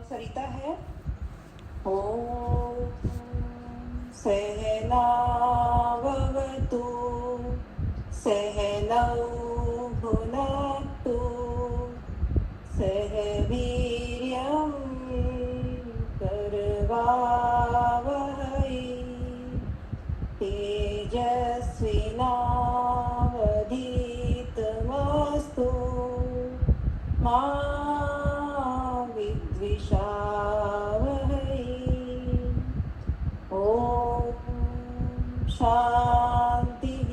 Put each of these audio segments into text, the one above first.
सरिता है। ॐ सहना भवतु सहनौ भुनक्तु सह वीर्यं करवावहै तेजस्विनावधीतमस्तु मा विद्विषावहै। ॐ शान्तिः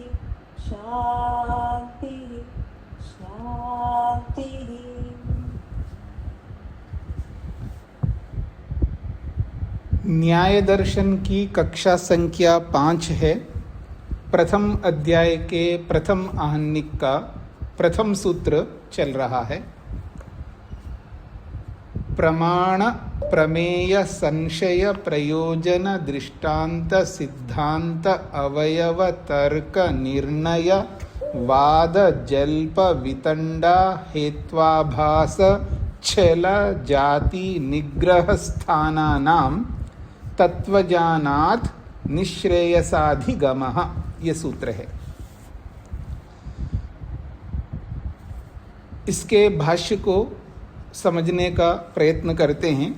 शान्तिः शान्तिः। न्याय दर्शन की कक्षा संख्या 5 है। प्रथम अध्याय के प्रथम आहनिक का प्रथम सूत्र चल रहा है। प्रमाण प्रमेय संशय प्रयोजन दृष्टांत सिद्धांत अवयव तर्क निर्णय वाद जल्प वितंडा हेत्वाभास छल जाति निग्रह स्थानानां तत्वज्ञानात् निश्रेयसाधिगमः, ये सूत्र है। इसके भाष्य को समझने का प्रयत्न करते हैं।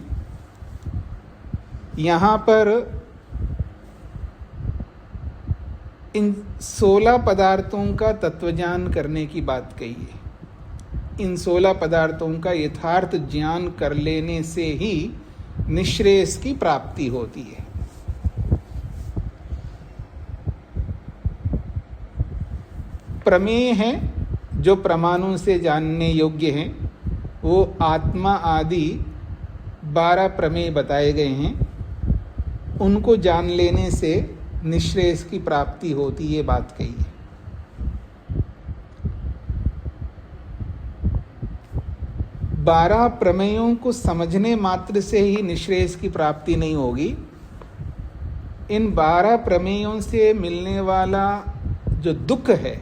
यहाँ पर इन 16 पदार्थों का तत्वज्ञान करने की बात कही है। इन 16 पदार्थों का यथार्थ ज्ञान कर लेने से ही निश्रेयस की प्राप्ति होती है। प्रमेय है जो प्रमाणों से जानने योग्य हैं, वो आत्मा आदि 12 प्रमेय बताए गए हैं। उनको जान लेने से निश्रेयस की प्राप्ति होती, ये बात कही है। बारह प्रमेयों को समझने मात्र से ही निश्रेयस की प्राप्ति नहीं होगी। इन 12 प्रमेयों से मिलने वाला जो दुख है,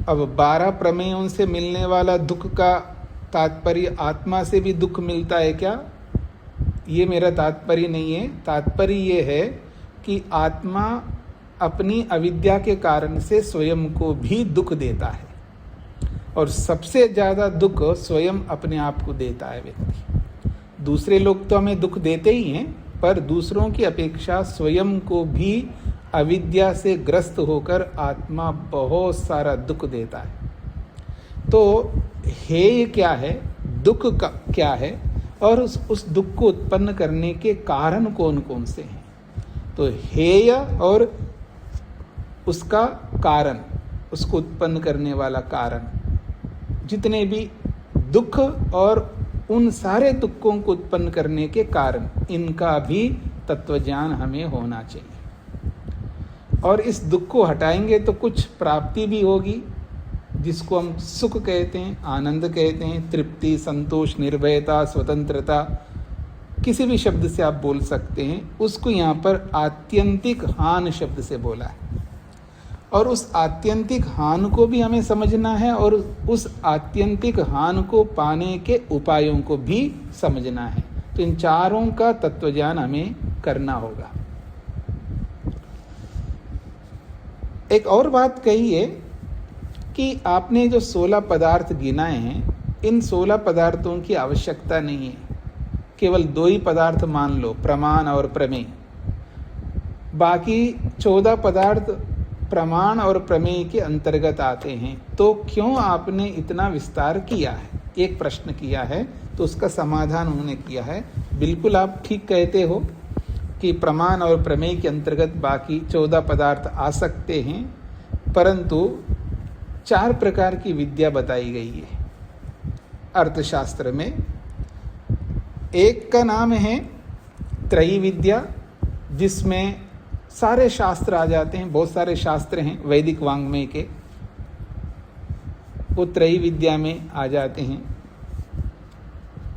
अब 12 प्रमेयों से मिलने वाला दुख का तात्पर्य आत्मा से भी दुख मिलता है क्या, ये मेरा तात्पर्य नहीं है। तात्पर्य ये है कि आत्मा अपनी अविद्या के कारण से स्वयं को भी दुख देता है, और सबसे ज़्यादा दुख स्वयं अपने आप को देता है व्यक्ति। दूसरे लोग तो हमें दुख देते ही हैं, पर दूसरों की अपेक्षा स्वयं को भी अविद्या से ग्रस्त होकर आत्मा बहुत सारा दुख देता है। तो हेय क्या है, दुख का क्या है, और उस दुख को उत्पन्न करने के कारण कौन कौन से हैं। तो हेय और उसका कारण, उसको उत्पन्न करने वाला कारण, जितने भी दुख और उन सारे दुखों को उत्पन्न करने के कारण, इनका भी तत्वज्ञान हमें होना चाहिए। और इस दुख को हटाएंगे तो कुछ प्राप्ति भी होगी, जिसको हम सुख कहते हैं, आनंद कहते हैं, तृप्ति, संतोष, निर्भयता, स्वतंत्रता, किसी भी शब्द से आप बोल सकते हैं। उसको यहाँ पर आत्यंतिक हान शब्द से बोला है, और उस आत्यंतिक हान को भी हमें समझना है, और उस आत्यंतिक हान को पाने के उपायों को भी समझना है। तो इन चारों का तत्वज्ञान हमें करना होगा। एक और बात कही है कि आपने जो 16 पदार्थ गिनाए हैं, इन 16 पदार्थों की आवश्यकता नहीं है। केवल 2 ही पदार्थ मान लो, प्रमाण और प्रमेय। बाकी 14 पदार्थ प्रमाण और प्रमेय के अंतर्गत आते हैं। तो क्यों आपने इतना विस्तार किया है, एक प्रश्न किया है, तो उसका समाधान उन्होंने किया है। बिल्कुल आप ठीक कहते हो कि प्रमाण और प्रमेय के अंतर्गत बाकी 14 पदार्थ आ सकते हैं, परंतु 4 प्रकार की विद्या बताई गई है अर्थशास्त्र में। एक का नाम है त्रयी विद्या, जिसमें सारे शास्त्र आ जाते हैं। बहुत सारे शास्त्र हैं वैदिक वांग्मय के, वो त्रयी विद्या में आ जाते हैं।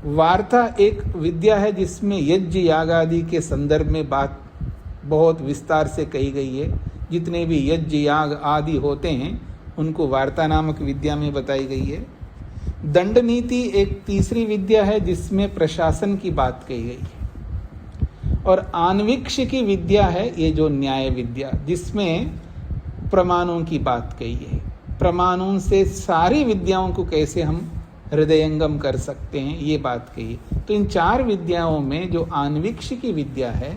वार्ता एक विद्या है जिसमें यज्ञ याग आदि के संदर्भ में बात बहुत विस्तार से कही गई है। जितने भी यज्ञ याग आदि होते हैं उनको वार्ता नामक विद्या में बताई गई है। दंड नीति एक तीसरी विद्या है जिसमें प्रशासन की बात कही गई है। और आन्वीक्ष की विद्या है ये जो न्याय विद्या, जिसमें प्रमाणों की बात कही है। प्रमाणों से सारी विद्याओं को कैसे हम हृदयंगम कर सकते हैं ये बात कही है। तो इन चार विद्याओं में जो आन्वीक्ष की विद्या है,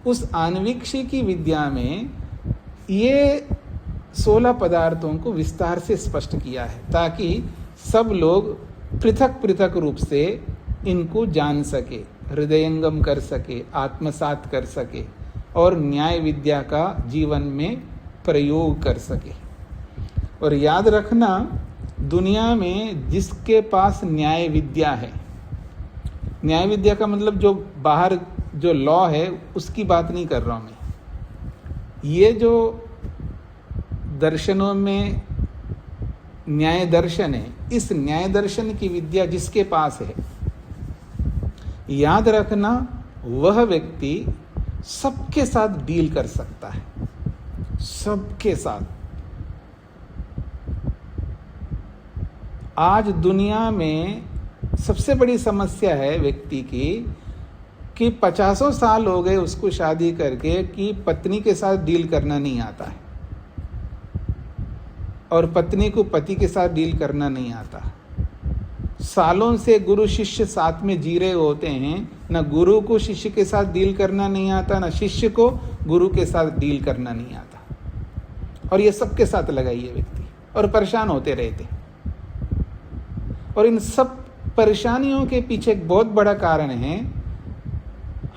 उस आन्वीक्ष की विद्या में ये 16 पदार्थों को विस्तार से स्पष्ट किया है ताकि सब लोग पृथक पृथक रूप से इनको जान सके, हृदयंगम कर सके, आत्मसात कर सके और न्याय विद्या का जीवन में प्रयोग कर सके। और याद रखना, दुनिया में जिसके पास न्याय विद्या है, न्याय विद्या का मतलब जो बाहर जो लॉ है उसकी बात नहीं कर रहा हूं मैं। ये जो दर्शनों में न्याय दर्शन है, इस न्याय दर्शन की विद्या जिसके पास है, याद रखना वह व्यक्ति सबके साथ डील कर सकता है, सबके साथ। आज दुनिया में सबसे बड़ी समस्या है व्यक्ति की कि 50 साल हो गए उसको शादी करके कि पत्नी के साथ डील करना नहीं आता है और पत्नी को पति के साथ डील करना नहीं आता। सालों से गुरु शिष्य साथ में जी रहे होते हैं, न गुरु को शिष्य के साथ डील करना नहीं आता, न शिष्य को गुरु के साथ डील करना नहीं आता। और ये सबके साथ लगाइए व्यक्ति और परेशान होते रहते। और इन सब परेशानियों के पीछे एक बहुत बड़ा कारण है,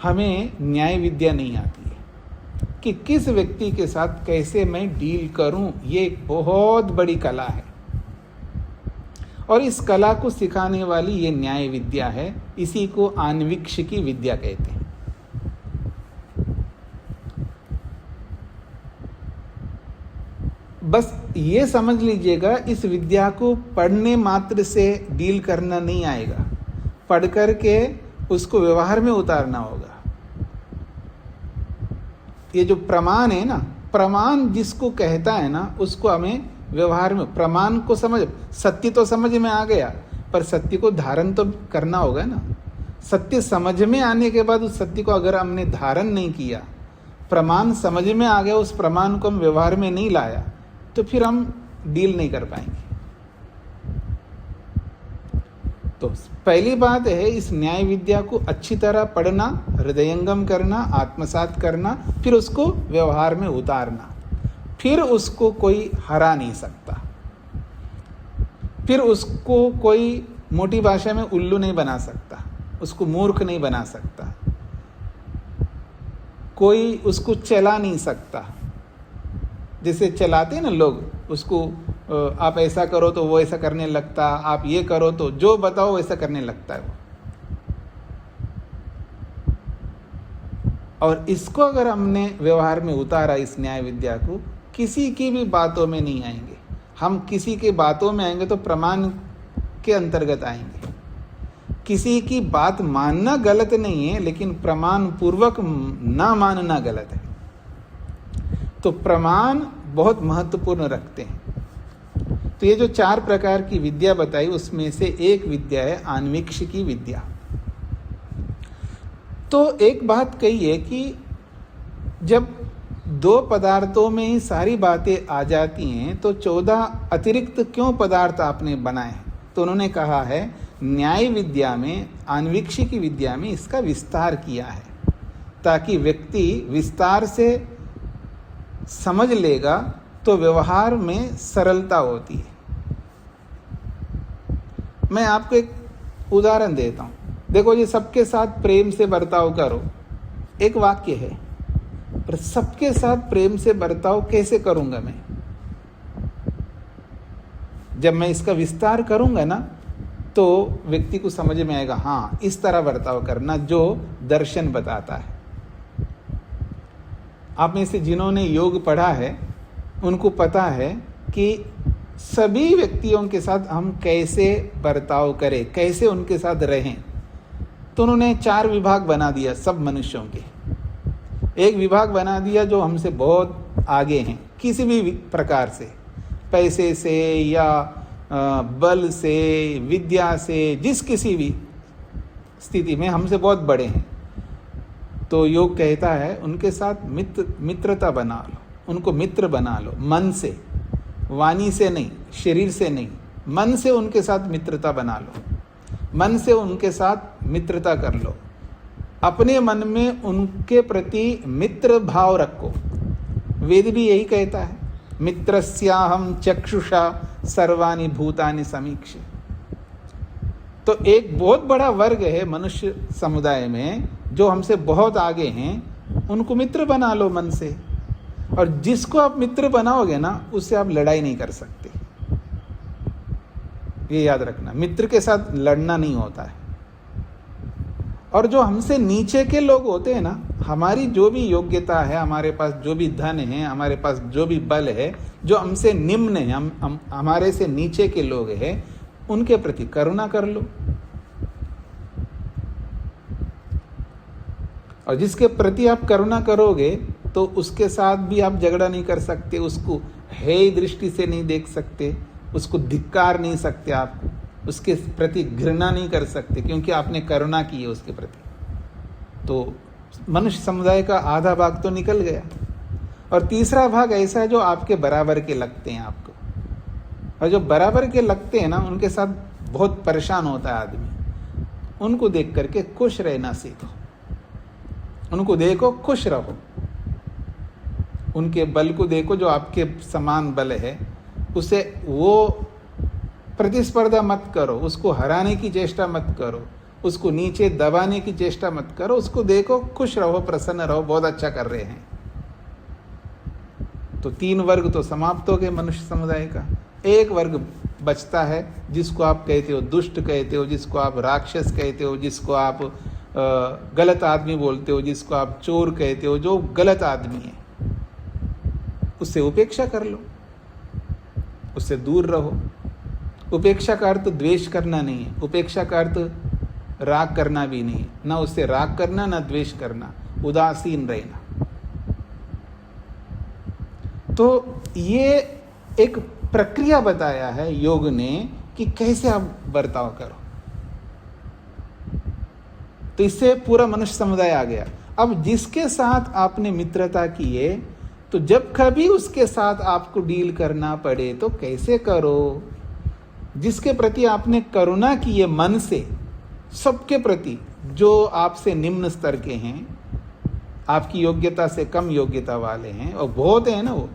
हमें न्याय विद्या नहीं आती है कि किस व्यक्ति के साथ कैसे मैं डील करूं। ये एक बहुत बड़ी कला है और इस कला को सिखाने वाली ये न्याय विद्या है। इसी को आन्वीक्ष की विद्या कहते हैं। बस ये समझ लीजिएगा, इस विद्या को पढ़ने मात्र से डील करना नहीं आएगा, पढ़ करके उसको व्यवहार में उतारना होगा। ये जो प्रमाण है ना, प्रमाण जिसको कहता है ना, उसको हमें व्यवहार में, प्रमाण को समझ, सत्य तो समझ में आ गया पर सत्य को धारण तो करना होगा ना। सत्य समझ में आने के बाद उस सत्य को अगर हमने धारण नहीं किया, प्रमाण समझ में आ गया, उस प्रमाण को हम व्यवहार में नहीं लाया, तो फिर हम डील नहीं कर पाएंगे। तो पहली बात है इस न्याय विद्या को अच्छी तरह पढ़ना, हृदयंगम करना, आत्मसात करना, फिर उसको व्यवहार में उतारना। फिर उसको कोई हरा नहीं सकता, फिर उसको कोई मोटी भाषा में उल्लू नहीं बना सकता, उसको मूर्ख नहीं बना सकता, कोई उसको चला नहीं सकता। जैसे चलाते हैं ना लोग, उसको आप ऐसा करो तो वो ऐसा करने लगता, आप ये करो तो जो बताओ वैसा करने लगता है वो। और इसको अगर हमने व्यवहार में उतारा, इस न्याय विद्या को, किसी की भी बातों में नहीं आएंगे। हम किसी के बातों में आएंगे तो प्रमाण के अंतर्गत आएंगे। किसी की बात मानना गलत नहीं है, लेकिन प्रमाण पूर्वक ना मानना गलत है। तो प्रमाण बहुत महत्वपूर्ण रखते हैं। तो ये जो 4 प्रकार की विद्या बताई, उसमें से एक विद्या है आन्वीक्ष की विद्या। तो एक बात कही है कि जब 2 पदार्थों में ही सारी बातें आ जाती हैं तो 14 अतिरिक्त क्यों पदार्थ आपने बनाए हैं? तो उन्होंने कहा है न्याय विद्या में, आन्वीक्ष की विद्या में इसका विस्तार किया है ताकि व्यक्ति विस्तार से समझ लेगा तो व्यवहार में सरलता होती है। मैं आपको एक उदाहरण देता हूं। देखो, ये सबके साथ प्रेम से बर्ताव करो, एक वाक्य है, पर सबके साथ प्रेम से बर्ताव कैसे करूंगा मैं? जब मैं इसका विस्तार करूंगा ना, तो व्यक्ति को समझ में आएगा, हाँ इस तरह बर्ताव करना जो दर्शन बताता है। आप में से जिन्होंने योग पढ़ा है उनको पता है कि सभी व्यक्तियों के साथ हम कैसे बर्ताव करें, कैसे उनके साथ रहें। तो उन्होंने 4 विभाग बना दिया सब मनुष्यों के। एक विभाग बना दिया जो हमसे बहुत आगे हैं किसी भी प्रकार से। पैसे से या बल से, विद्या से, जिस किसी भी स्थिति में हमसे बहुत बड़े हैं, तो योग कहता है उनके साथ मित्रता बना लो, उनको मित्र बना लो, मन से, वाणी से नहीं, शरीर से नहीं, मन से उनके साथ मित्रता बना लो, मन से उनके साथ मित्रता कर लो, अपने मन में उनके प्रति मित्र भाव रखो। वेद भी यही कहता है, मित्रस्याहं चक्षुषा सर्वाणि भूतानि समीक्ष्य। तो एक बहुत बड़ा वर्ग है मनुष्य समुदाय में जो हमसे बहुत आगे हैं, उनको मित्र बना लो मन से। और जिसको आप मित्र बनाओगे ना, उससे आप लड़ाई नहीं कर सकते। ये याद रखना, मित्र के साथ लड़ना नहीं होता है। और जो हमसे नीचे के लोग होते हैं ना, हमारी जो भी योग्यता है, हमारे पास जो भी धन है, हमारे पास जो भी बल है, जो हमसे निम्न है, हम हमारे से नीचे के लोग हैं, उनके प्रति करुणा कर लो। और जिसके प्रति आप करुणा करोगे तो उसके साथ भी आप झगड़ा नहीं कर सकते, उसको हेय दृष्टि से नहीं देख सकते, उसको धिक्कार नहीं सकते, आप उसके प्रति घृणा नहीं कर सकते, क्योंकि आपने करुणा की है उसके प्रति। तो मनुष्य समुदाय का आधा भाग तो निकल गया। और तीसरा भाग ऐसा है जो आपके बराबर के लगते हैं आपको, और जो बराबर के लगते हैं ना, उनके साथ बहुत परेशान होता है आदमी। उनको देख करके खुश रहना सीखो, उनको देखो, खुश रहो। उनके बल को देखो जो आपके समान बल है, उसे वो प्रतिस्पर्धा मत करो, उसको हराने की चेष्टा मत करो, उसको नीचे दबाने की चेष्टा मत करो। उसको देखो, खुश रहो, प्रसन्न रहो, बहुत अच्छा कर रहे हैं। तो 3 वर्ग तो समाप्त हो गए मनुष्य समुदाय का। एक वर्ग बचता है जिसको आप कहते हो दुष्ट कहते हो, जिसको आप राक्षस कहते हो, जिसको आप गलत आदमी बोलते हो, जिसको आप चोर कहते हो, जो गलत आदमी है उससे उपेक्षा कर लो, उससे दूर रहो। उपेक्षा का अर्थ द्वेष करना नहीं है, उपेक्षा का अर्थ राग करना भी नहीं है, ना उससे राग करना ना द्वेष करना, उदासीन रहना। तो ये एक प्रक्रिया बताया है योग ने कि कैसे आप बर्ताव करो। तो इससे पूरा मनुष्य समुदाय आ गया। अब जिसके साथ आपने मित्रता की है, तो जब कभी उसके साथ आपको डील करना पड़े तो कैसे करो। जिसके प्रति आपने करुणा की है मन से, सबके प्रति जो आपसे निम्न स्तर के हैं, आपकी योग्यता से कम योग्यता वाले हैं, और बहुत हैं ना, वो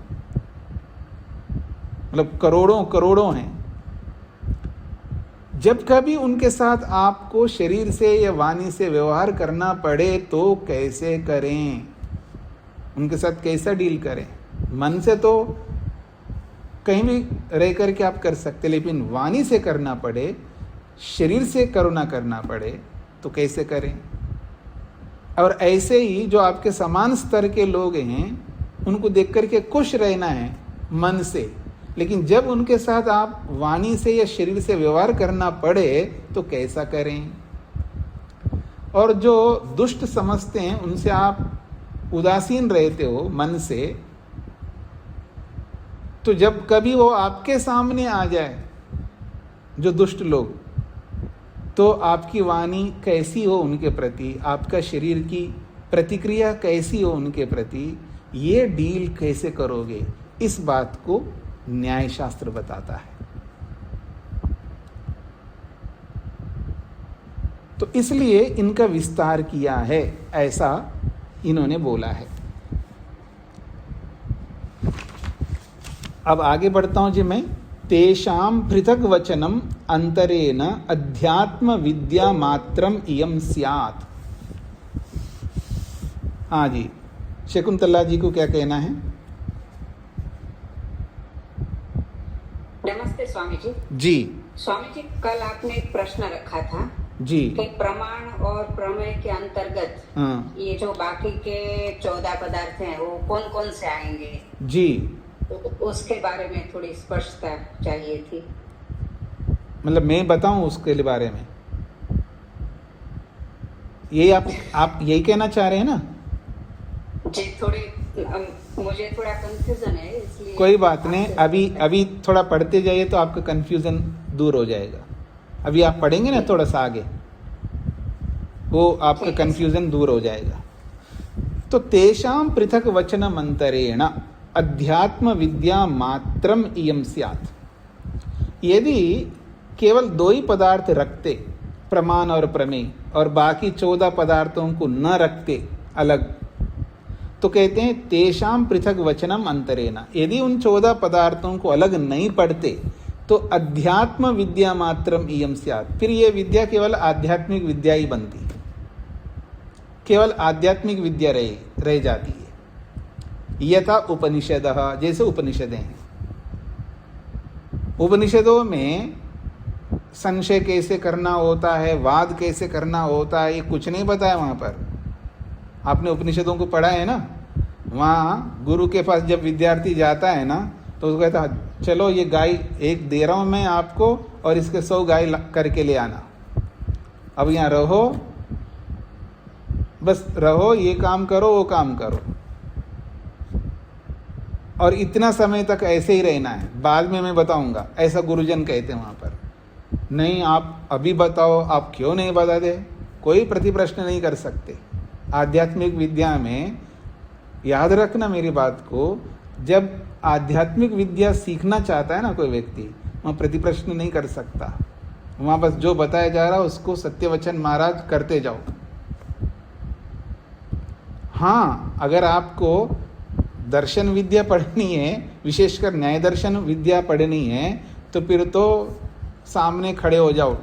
मतलब करोड़ों करोड़ों हैं। जब कभी उनके साथ आपको शरीर से या वाणी से व्यवहार करना पड़े तो कैसे करें, उनके साथ कैसा डील करें। मन से तो कहीं भी रह करके आप कर सकते, लेकिन वाणी से करना पड़े, शरीर से करुणा करना पड़े तो कैसे करें। और ऐसे ही जो आपके समान स्तर के लोग हैं, उनको देख करके खुश रहना है मन से, लेकिन जब उनके साथ आप वाणी से या शरीर से व्यवहार करना पड़े तो कैसा करें। और जो दुष्ट समझते हैं उनसे आप उदासीन रहते हो मन से, तो जब कभी वो आपके सामने आ जाए जो दुष्ट लोग, तो आपकी वाणी कैसी हो उनके प्रति, आपका शरीर की प्रतिक्रिया कैसी हो उनके प्रति, ये डील कैसे करोगे, इस बात को न्याय शास्त्र बताता है। तो इसलिए इनका विस्तार किया है, ऐसा इन्होंने बोला है। अब आगे बढ़ता हूं जी मैं। तेषां पृथक वचनम अंतरेण अध्यात्म विद्या मात्रम इयम स्यात्। हाँ जी, शकुंतला जी को क्या कहना है? नमस्ते स्वामी जी। जी स्वामी जी, कल आपने एक प्रश्न रखा था जी कि प्रमाण और प्रमेय के अंतर्गत ये जो बाकी के 14 पदार्थ हैं वो कौन कौन से आएंगे जी, तो उसके बारे में थोड़ी स्पष्टता चाहिए थी। मतलब मैं बताऊं उसके बारे में, यही आप यही कहना चाह रहे हैं ना? जी, थोड़ी मुझे थोड़ा कंफ्यूजन है इसलिए। कोई बात नहीं, अभी थोड़ा पढ़ते जाइए तो आपका कंफ्यूजन दूर हो जाएगा। अभी आप पढ़ेंगे ना थोड़ा सा आगे, वो आपका कंफ्यूजन दूर हो जाएगा। तो तेषां पृथक वचनम अंतरेण अध्यात्म विद्या मात्रम इयं स्यात्। यदि केवल 2 ही पदार्थ रखते, प्रमाण और प्रमेय, और बाकी 14 पदार्थों को न रखते अलग, तो कहते हैं तेषां पृथक वचनम अंतरेण। यदि उन 14 पदार्थों को अलग नहीं पढ़ते तो अध्यात्म विद्या मात्रम इयं स्यात्। फिर ये विद्या केवल आध्यात्मिक विद्या ही बनती है, केवल आध्यात्मिक विद्या रह जाती है। यथा उपनिषदः, जैसे उपनिषदें हैं। उपनिषदों में संशय कैसे करना होता है, वाद कैसे करना होता है, ये कुछ नहीं बताया वहां पर। आपने उपनिषदों को पढ़ा है ना, वहाँ गुरु के पास जब विद्यार्थी जाता है ना तो उसको कहता है चलो ये गाय एक दे रहा हूँ मैं आपको और इसके 100 गाय करके ले आना। अब यहाँ रहो, बस रहो, ये काम करो वो काम करो, और इतना समय तक ऐसे ही रहना है, बाद में मैं बताऊंगा, ऐसा गुरुजन कहते हैं वहाँ पर। नहीं, आप अभी बताओ, आप क्यों नहीं बताते? कोई प्रतिप्रश्न नहीं कर सकते। आध्यात्मिक विद्या में याद रखना मेरी बात को, जब आध्यात्मिक विद्या सीखना चाहता है ना कोई व्यक्ति, वहाँ प्रतिप्रश्न नहीं कर सकता। वहाँ बस जो बताया जा रहा है उसको सत्यवचन महाराज करते जाओ। हाँ, अगर आपको दर्शन विद्या पढ़नी है, विशेषकर न्याय दर्शन विद्या पढ़नी है, तो फिर तो सामने खड़े हो जाओ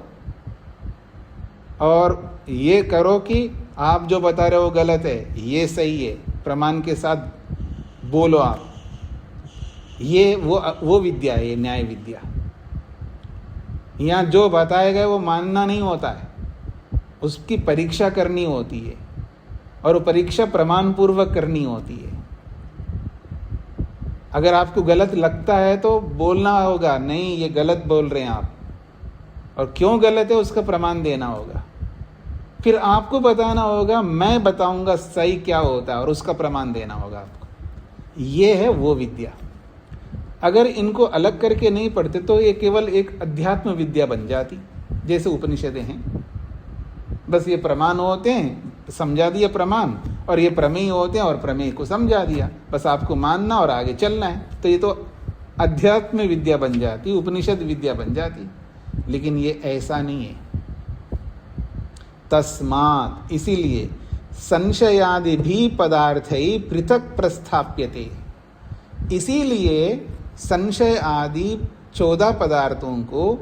और ये करो कि आप जो बता रहे हो गलत है, ये सही है, प्रमाण के साथ बोलो आप। ये वो विद्या है, ये न्याय विद्या। यहाँ जो बताया गया वो मानना नहीं होता है, उसकी परीक्षा करनी होती है, और वो परीक्षा प्रमाण पूर्वक करनी होती है। अगर आपको गलत लगता है तो बोलना होगा, नहीं ये गलत बोल रहे हैं आप, और क्यों गलत है उसका प्रमाण देना होगा। फिर आपको बताना होगा, मैं बताऊंगा सही क्या होता है, और उसका प्रमाण देना होगा आपको। ये है वो विद्या। अगर इनको अलग करके नहीं पढ़ते तो ये केवल एक अध्यात्म विद्या बन जाती, जैसे उपनिषदें हैं। बस ये प्रमाण होते हैं, समझा दिया प्रमाण, और ये प्रमेय होते हैं और प्रमेय को समझा दिया, बस आपको मानना और आगे चलना है। तो ये तो अध्यात्म विद्या बन जाती, उपनिषद विद्या बन जाती। लेकिन ये ऐसा नहीं है। तस्मात्, इसीलिए संशयादि भी पदार्थ ही पृथक प्रस्थाप्यते। इसीलिए संशय आदि 14 पदार्थों को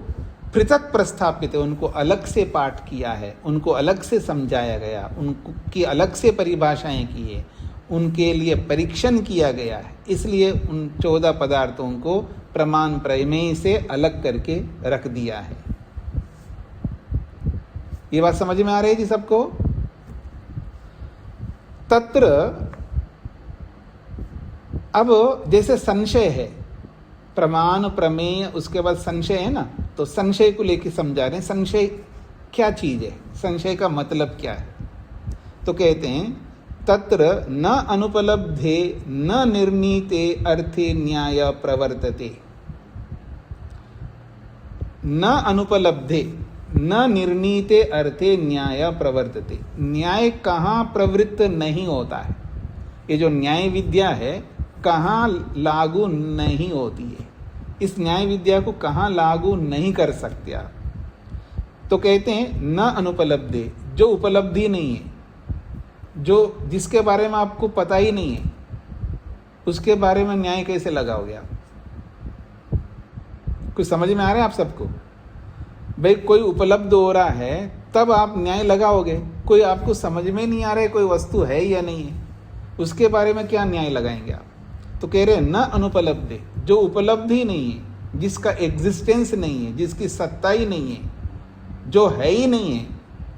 पृथक प्रस्थापित, उनको अलग से पाठ किया है, उनको अलग से समझाया गया, उनकी अलग से परिभाषाएं की है, उनके लिए परीक्षण किया गया है। इसलिए उन 14 पदार्थों को प्रमाण प्रमेय से अलग करके रख दिया है। ये बात समझ में आ रही है जी सबको? तत्र अब जैसे संशय है, प्रमाण प्रमेय, उसके बाद संशय है ना, तो संशय को लेकर समझा रहे हैं। संशय क्या चीज है, संशय का मतलब क्या है? तो कहते हैं तत्र न अनुपलब्धे न निर्णीते अर्थे न्याय प्रवर्तते। न अनुपलब्धे न निर्णीते अर्थे न्याय प्रवर्तते। न्याय कहाँ प्रवृत्त नहीं होता है, ये जो न्याय विद्या है कहाँ लागू नहीं होती है, इस न्याय विद्या को कहाँ लागू नहीं कर सकते आप। तो कहते हैं न अनुपलब्धे, जो उपलब्धि नहीं है, जो जिसके बारे में आपको पता ही नहीं है, उसके बारे में न्याय कैसे लगाओगे आप? कुछ समझ में आ रहा है आप सबको? भाई कोई उपलब्ध हो रहा है तब आप न्याय लगाओगे। कोई आपको समझ में नहीं आ रहा है कोई वस्तु है या नहीं है, उसके बारे में क्या न्याय लगाएंगे आप? तो कह रहे हैं न अनुपलब्धि, जो उपलब्धि नहीं है, जिसका एग्जिस्टेंस नहीं है, जिसकी सत्ता ही नहीं है, जो है ही नहीं है,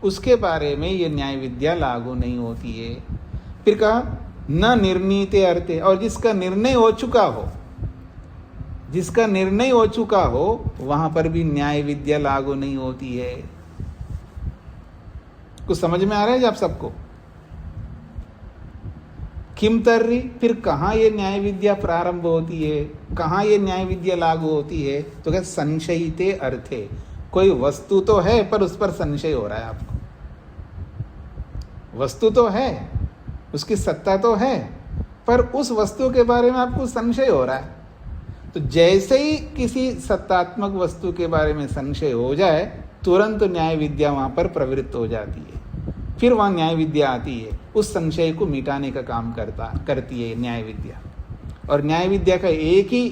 उसके बारे में ये न्याय विद्या लागू नहीं होती है। फिर कहा न निर्णीते अर्थे, और जिसका निर्णय हो चुका हो, जिसका निर्णय हो चुका हो वहां पर भी न्याय विद्या लागू नहीं होती है। कुछ समझ में आ रहा है जी आप सबको? किम तर्री, फिर कहाँ ये न्याय विद्या प्रारंभ होती है, कहाँ ये न्याय विद्या लागू होती है? तो क्या संशयिते अर्थे, कोई वस्तु तो है पर उस पर संशय हो रहा है आपको। वस्तु तो है, उसकी सत्ता तो है, पर उस वस्तु के बारे में आपको संशय हो रहा है। तो जैसे ही किसी सत्तात्मक वस्तु के बारे में संशय हो जाए, तुरंत न्याय विद्या वहां पर प्रवृत्त हो जाती है। फिर वहां न्याय विद्या आती है, उस संशय को मिटाने का काम करती है न्याय विद्या। और न्याय विद्या का एक ही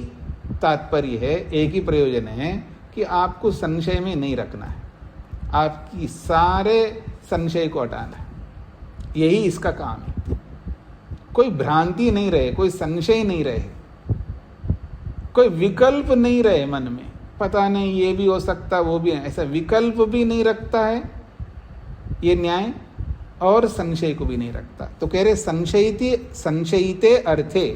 तात्पर्य है, एक ही प्रयोजन है कि आपको संशय में नहीं रखना है, आपकी सारे संशय को हटाना है। यही इसका काम है। कोई भ्रांति नहीं रहे, कोई संशय नहीं रहे, कोई विकल्प नहीं रहे मन में, पता नहीं ये भी हो सकता वो भी है, ऐसा विकल्प भी नहीं रखता है ये न्याय, और संशय को भी नहीं रखता। तो कह रहे संशयिते अर्थे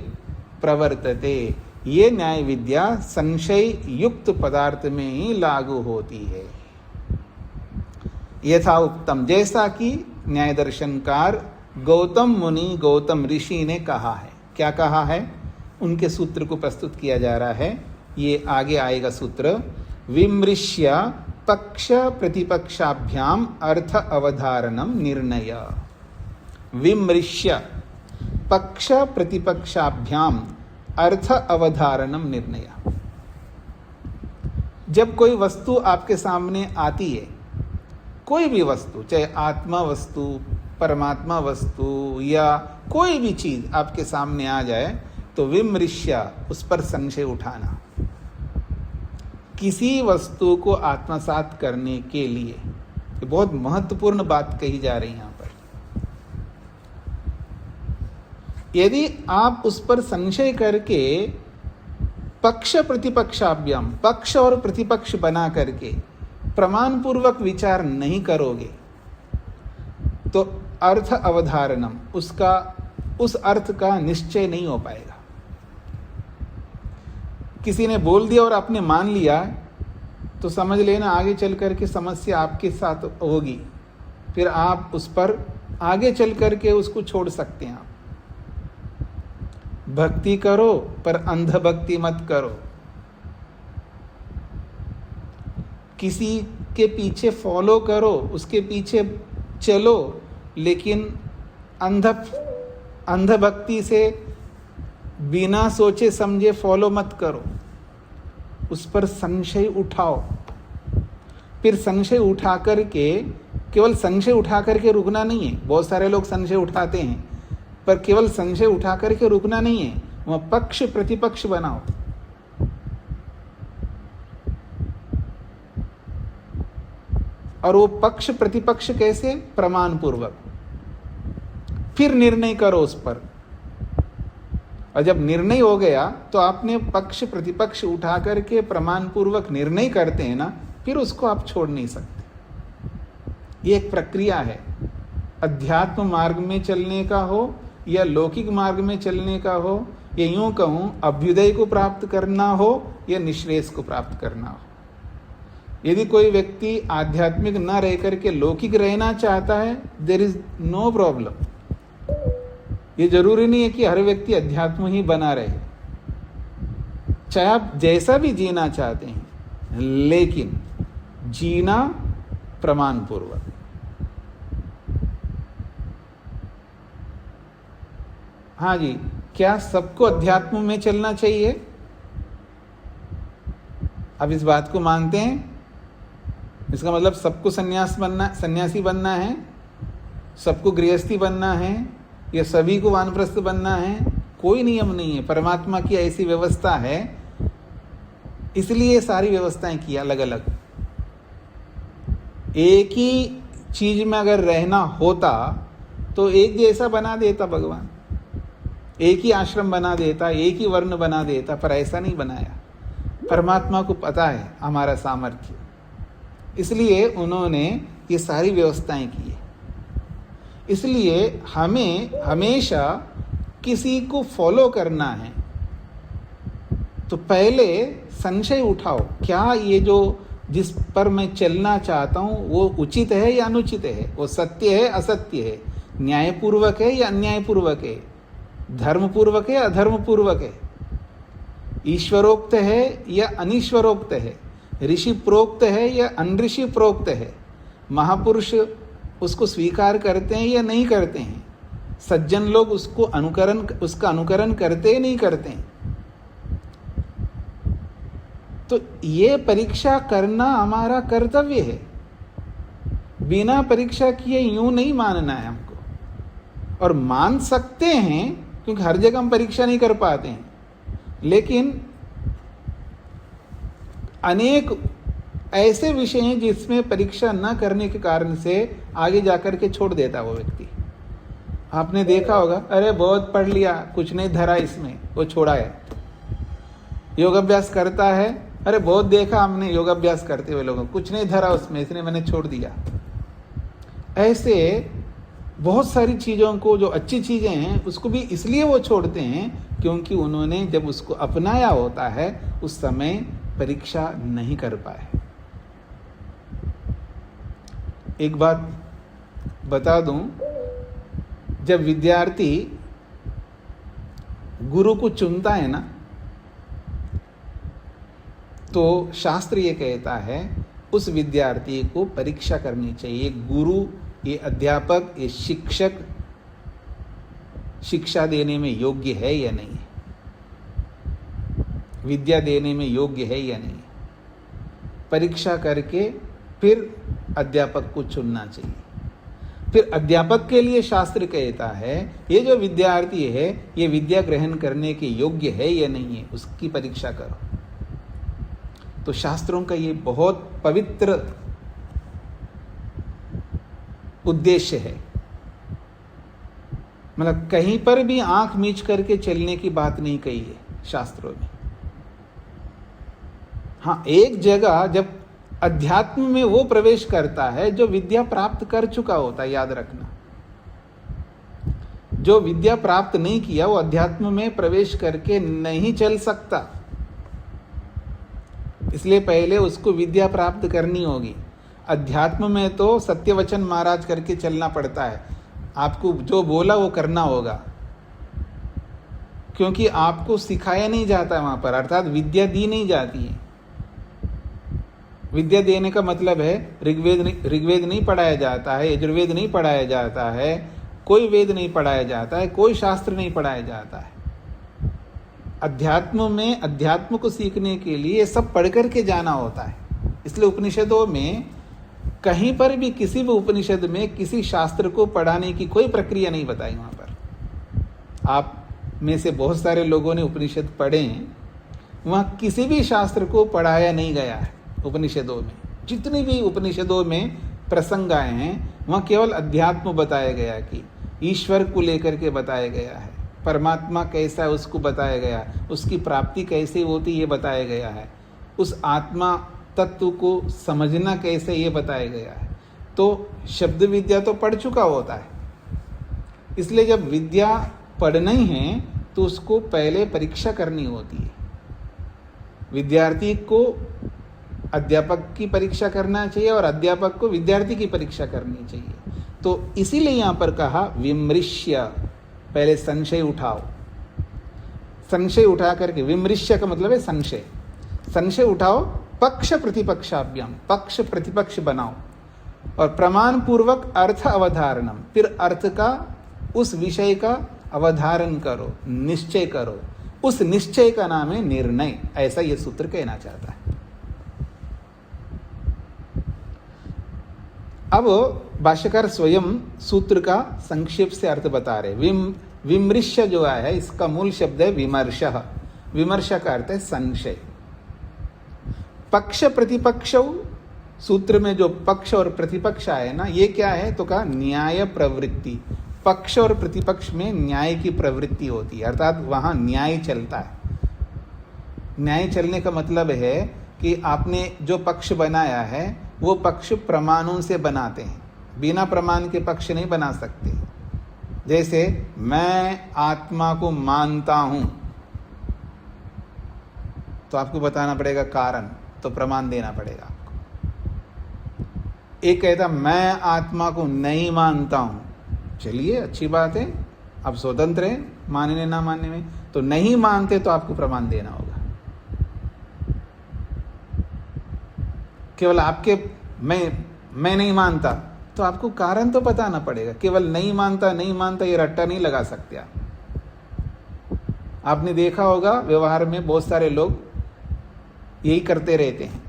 प्रवर्तते, ये न्याय विद्या संशय युक्त पदार्थ में ही लागू होती है। यथा उत्तम, जैसा कि न्याय दर्शनकार गौतम मुनि, गौतम ऋषि ने कहा है। क्या कहा है? उनके सूत्र को प्रस्तुत किया जा रहा है। ये आगे आएगा सूत्र। विमृश्य पक्ष प्रतिपक्षाभ्याम अर्थ अवधारणम निर्णय। विमृश्य पक्ष प्रतिपक्षाभ्याम अर्थ अवधारणम निर्णय। जब कोई वस्तु आपके सामने आती है, कोई भी वस्तु, चाहे आत्मा वस्तु, परमात्मा वस्तु या कोई भी चीज आपके सामने आ जाए, तो विमृश्य, उस पर संशय उठाना। किसी वस्तु को आत्मसात करने के लिए, ये बहुत महत्वपूर्ण बात कही जा रही है यहां पर। यदि आप उस पर संशय करके पक्ष प्रतिपक्षाभ्याम, पक्ष और प्रतिपक्ष बना करके प्रमाण पूर्वक विचार नहीं करोगे, तो अर्थ अवधारणम, उसका उस अर्थ का निश्चय नहीं हो पाएगा। किसी ने बोल दिया और आपने मान लिया, तो समझ लेना आगे चल करके समस्या आपके साथ होगी। फिर आप उस पर आगे चल करके उसको छोड़ सकते हैं। आप भक्ति करो पर अंध भक्ति मत करो। किसी के पीछे फॉलो करो, उसके पीछे चलो, लेकिन अंध भक्ति से बिना सोचे समझे फॉलो मत करो। उस पर संशय उठाओ। फिर संशय उठा करके, केवल संशय उठा करके रुकना नहीं है। बहुत सारे लोग संशय उठाते हैं, पर केवल संशय उठा करके रुकना नहीं है, वह पक्ष प्रतिपक्ष बनाओ। और वो पक्ष प्रतिपक्ष कैसे? प्रमाण पूर्वक। फिर निर्णय करो उस पर। और जब निर्णय हो गया, तो आपने पक्ष प्रतिपक्ष उठा करके प्रमाण पूर्वक निर्णय करते हैं ना, फिर उसको आप छोड़ नहीं सकते। ये एक प्रक्रिया है। अध्यात्म मार्ग में चलने का हो या लौकिक मार्ग में चलने का हो, या यूं कहूं अभ्युदय को प्राप्त करना हो या निश्रेष को प्राप्त करना हो। यदि कोई व्यक्ति आध्यात्मिक न रह करके लौकिक रहना चाहता है, देयर इज नो प्रॉब्लम। ये जरूरी नहीं है कि हर व्यक्ति अध्यात्म ही बना रहे, चाहे आप जैसा भी जीना चाहते हैं, लेकिन जीना प्रमाण पूर्वक। हाँ जी, क्या सबको अध्यात्म में चलना चाहिए? आप इस बात को मानते हैं? इसका मतलब सबको सन्यासी बनना है, सबको गृहस्थी बनना है, या सभी को वानप्रस्थ बनना है? कोई नियम नहीं है। परमात्मा की ऐसी व्यवस्था है, इसलिए सारी व्यवस्थाएं की अलग अलग। एक ही चीज में अगर रहना होता तो एक जैसा बना देता भगवान, एक ही आश्रम बना देता, एक ही वर्ण बना देता, पर ऐसा नहीं बनाया। परमात्मा को पता है हमारा सामर्थ्य, इसलिए उन्होंने ये सारी व्यवस्थाएं की है। इसलिए हमें हमेशा किसी को फॉलो करना है तो पहले संशय उठाओ, क्या ये जो जिस पर मैं चलना चाहता हूँ वो उचित है या अनुचित है, वो सत्य है असत्य है, न्यायपूर्वक है या अन्यायपूर्वक है। धर्म पूर्वक है अधर्म पूर्वक है, ईश्वरोक्त है या अनीश्वरोक्त है, ऋषि प्रोक्त है या अनऋषि प्रोक्त है, महापुरुष उसको स्वीकार करते हैं या नहीं करते हैं, सज्जन लोग उसका अनुकरण करते या नहीं करते हैं। तो ये परीक्षा करना हमारा कर्तव्य है। बिना परीक्षा किए यूं नहीं मानना है हमको। और मान सकते हैं क्योंकि हर जगह हम परीक्षा नहीं कर पाते हैं, लेकिन अनेक ऐसे विषय हैं जिसमें परीक्षा न करने के कारण से आगे जाकर के छोड़ देता वो व्यक्ति। आपने देखा होगा, अरे बहुत पढ़ लिया, कुछ नहीं धरा इसमें, वो छोड़ा है। योगाभ्यास करता है, अरे बहुत देखा हमने योगाभ्यास करते हुए लोगों, कुछ नहीं धरा उसमें, इसलिए मैंने छोड़ दिया। ऐसे बहुत सारी चीज़ों को, जो अच्छी चीज़ें हैं उसको भी इसलिए वो छोड़ते हैं क्योंकि उन्होंने जब उसको अपनाया होता है उस समय परीक्षा नहीं कर पाए। एक बात बता दूं, जब विद्यार्थी गुरु को चुनता है ना, तो शास्त्र ये कहता है उस विद्यार्थी को परीक्षा करनी चाहिए। गुरु, ये अध्यापक, ये शिक्षक शिक्षा देने में योग्य है या नहीं, विद्या देने में योग्य है या नहीं, परीक्षा करके फिर अध्यापक को चुनना चाहिए। फिर अध्यापक के लिए शास्त्र कहता है ये जो विद्यार्थी है ये विद्या ग्रहण करने के योग्य है या नहीं है, उसकी परीक्षा करो। तो शास्त्रों का ये बहुत पवित्र उद्देश्य है। मतलब कहीं पर भी आंख मीच करके चलने की बात नहीं कही है शास्त्रों में। हाँ, एक जगह जब अध्यात्म में वो प्रवेश करता है जो विद्या प्राप्त कर चुका होता है, याद रखना। जो विद्या प्राप्त नहीं किया वो अध्यात्म में प्रवेश करके नहीं चल सकता। इसलिए पहले उसको विद्या प्राप्त करनी होगी। अध्यात्म में तो सत्यवचन महाराज करके चलना पड़ता है। आपको जो बोला वो करना होगा, क्योंकि आपको सिखाया नहीं जाता वहां पर, अर्थात विद्या दी नहीं जाती है। विद्या देने का मतलब है ऋग्वेद नहीं पढ़ाया जाता है, यजुर्वेद नहीं पढ़ाया जाता है, कोई वेद नहीं पढ़ाया जाता है, कोई शास्त्र नहीं पढ़ाया जाता है। अध्यात्म में अध्यात्म को सीखने के लिए सब पढ़ करके जाना होता है। इसलिए उपनिषदों में कहीं पर भी, किसी भी उपनिषद में किसी शास्त्र को पढ़ाने की कोई प्रक्रिया नहीं बताई। वहां पर आप में से बहुत सारे लोगों ने उपनिषद पढ़े हैं, वहां किसी भी शास्त्र को पढ़ाया नहीं गया है। उपनिषदों में जितनी भी उपनिषदों में प्रसंग आए हैं वहां केवल अध्यात्म बताया गया, कि ईश्वर को लेकर के बताया गया है, परमात्मा कैसा है उसको बताया गया, उसकी प्राप्ति कैसे होती ये बताया गया है, उस आत्मा तत्व को समझना कैसे ये बताया गया है। तो शब्द विद्या तो पढ़ चुका होता है। इसलिए जब विद्या पढ़नी है तो उसको पहले परीक्षा करनी होती है। विद्यार्थी को अध्यापक की परीक्षा करना चाहिए और अध्यापक को विद्यार्थी की परीक्षा करनी चाहिए। तो इसीलिए यहाँ पर कहा विमृश्य, पहले संशय उठाओ। संशय उठा करके, विमृश्य का मतलब है संशय, संशय उठाओ, पक्ष प्रतिपक्षाभ्याम, पक्ष प्रतिपक्ष बनाओ, और प्रमाण पूर्वक अर्थ अवधारणम, फिर अर्थ का, उस विषय का अवधारण करो, निश्चय करो। उस निश्चय का नाम है निर्णय। ऐसा ये सूत्र कहना चाहता है। अब भाष्यकार स्वयं सूत्र का संक्षेप से अर्थ बता रहे। विमृश्य जो है इसका मूल शब्द है विमर्श। विमर्श का अर्थ है संशय। पक्ष प्रतिपक्ष, सूत्र में जो पक्ष और प्रतिपक्ष आए ना, ये क्या है तो कहा न्याय प्रवृत्ति। पक्ष और प्रतिपक्ष में न्याय की प्रवृत्ति होती है, अर्थात वहां न्याय चलता है। न्याय चलने का मतलब है कि आपने जो पक्ष बनाया है वो पक्ष प्रमाणों से बनाते हैं, बिना प्रमाण के पक्ष नहीं बना सकते। जैसे मैं आत्मा को मानता हूं, तो आपको बताना पड़ेगा कारण, तो प्रमाण देना पड़ेगा आपको। एक कहता मैं आत्मा को नहीं मानता हूं, चलिए अच्छी बात है, आप स्वतंत्र हैं, मानने ना मानने में। तो नहीं मानते तो आपको प्रमाण देना होगा। केवल आपके मैं नहीं मानता, तो आपको कारण तो बताना पड़ेगा। केवल नहीं मानता ये रट्टा नहीं लगा सकते आप। आपने देखा होगा व्यवहार में बहुत सारे लोग यही करते रहते हैं,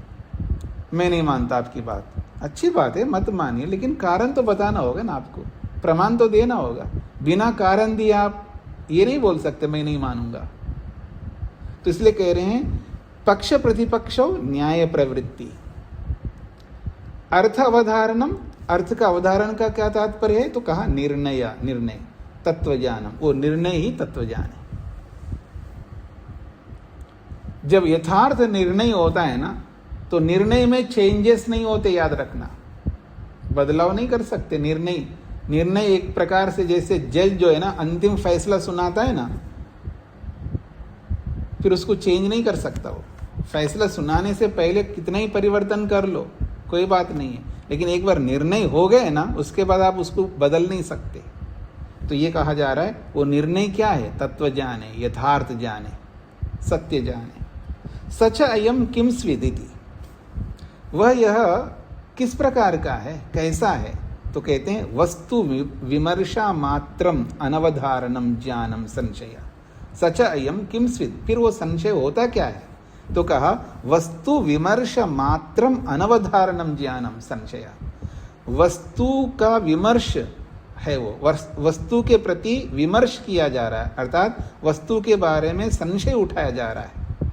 मैं नहीं मानता आपकी बात। अच्छी बात है, मत मानिए, लेकिन कारण तो बताना होगा ना आपको, प्रमाण तो देना होगा। बिना कारण दिए आप ये नहीं बोल सकते मैं नहीं मानूंगा। तो इसलिए कह रहे हैं पक्ष प्रतिपक्षो न्याय प्रवृत्ति। अर्थ अवधारणम, अर्थ का अवधारण का क्या तात्पर्य है? तो कहा निर्णय तत्वज्ञानम, वो निर्णय ही तत्वज्ञान है। जब यथार्थ निर्णय होता है ना, तो निर्णय में चेंजेस नहीं होते, याद रखना, बदलाव नहीं कर सकते। निर्णय एक प्रकार से जैसे जज जो है ना अंतिम फैसला सुनाता है ना, फिर उसको चेंज नहीं कर सकता। वो फैसला सुनाने से पहले कितना ही परिवर्तन कर लो कोई बात नहीं है, लेकिन एक बार निर्णय हो गए ना, उसके बाद आप उसको बदल नहीं सकते। तो ये कहा जा रहा है वो निर्णय क्या है? तत्व ज्ञान है, यथार्थ ज्ञान है, सत्य ज्ञान है। सच अयम किम स्विदिति, वह यह किस प्रकार का है, कैसा है? तो कहते हैं वस्तु विमर्शा मात्रम अनवधारणम ज्ञानम संशय। सच अयम किम स्विद, फिर वो संशय होता क्या है? तो कहा वस्तु विमर्श मात्रम अनवधारणम ज्ञानम संशय। वस्तु का विमर्श है, वो वस्तु के प्रति विमर्श किया जा रहा है, अर्थात वस्तु के बारे में संशय उठाया जा रहा है,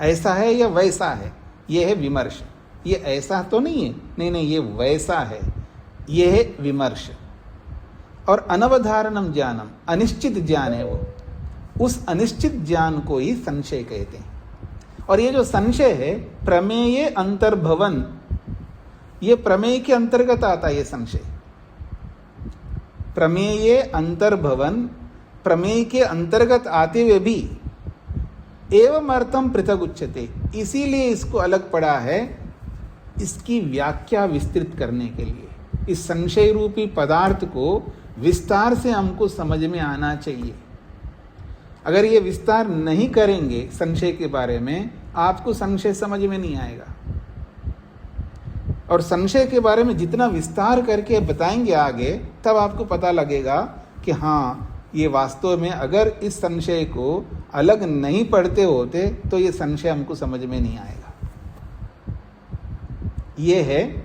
ऐसा है या वैसा है, ये है विमर्श। ये ऐसा तो नहीं है, नहीं ये वैसा है, ये है विमर्श। और अनवधारणम ज्ञानम, अनिश्चित ज्ञान है वो, उस अनिश्चित ज्ञान को ही संशय कहते हैं। और ये जो संशय है प्रमेय अंतर्भवन, ये प्रमेय के अंतर्गत आता है। ये संशय प्रमेय अंतर्भवन, प्रमेय के अंतर्गत आते हुए भी एवं अर्थम पृथक उच्यते, इसीलिए इसको अलग पड़ा है, इसकी व्याख्या विस्तृत करने के लिए। इस संशय रूपी पदार्थ को विस्तार से हमको समझ में आना चाहिए। अगर ये विस्तार नहीं करेंगे संशय के बारे में, आपको संशय समझ में नहीं आएगा। और संशय के बारे में जितना विस्तार करके बताएंगे आगे, तब आपको पता लगेगा कि हाँ, ये वास्तव में अगर इस संशय को अलग नहीं पढ़ते होते तो ये संशय हमको समझ में नहीं आएगा। ये है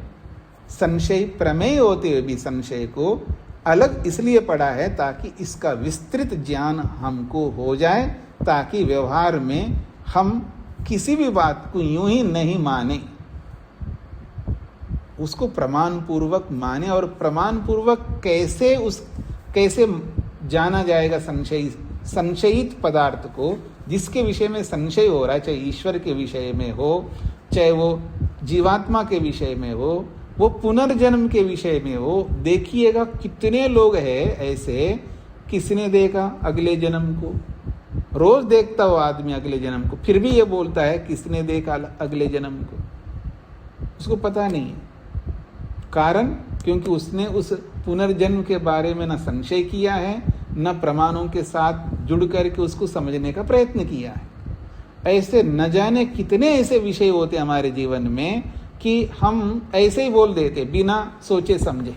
संशय, प्रमेय होते हुए भी संशय को अलग इसलिए पढ़ा है ताकि इसका विस्तृत ज्ञान हमको हो जाए, ताकि व्यवहार में हम किसी भी बात को यूं ही नहीं माने, उसको प्रमाण पूर्वक माने। और प्रमाण पूर्वक कैसे जाना जाएगा संशयित पदार्थ को, जिसके विषय में संशय हो रहा है, चाहे ईश्वर के विषय में हो, चाहे वो जीवात्मा के विषय में हो, वो पुनर्जन्म के विषय में हो। देखिएगा कितने लोग हैं ऐसे, किसने देखा अगले जन्म को? रोज देखता हो आदमी अगले जन्म को, फिर भी ये बोलता है किसने देखा अगले जन्म को? उसको पता नहीं है। कारण क्योंकि उसने उस पुनर्जन्म के बारे में न संशय किया है, न प्रमाणों के साथ जुड़ करके उसको समझने का प्रयत्न किया है। ऐसे न जाने कितने ऐसे विषय होते हमारे जीवन में कि हम ऐसे ही बोल देते बिना सोचे समझे।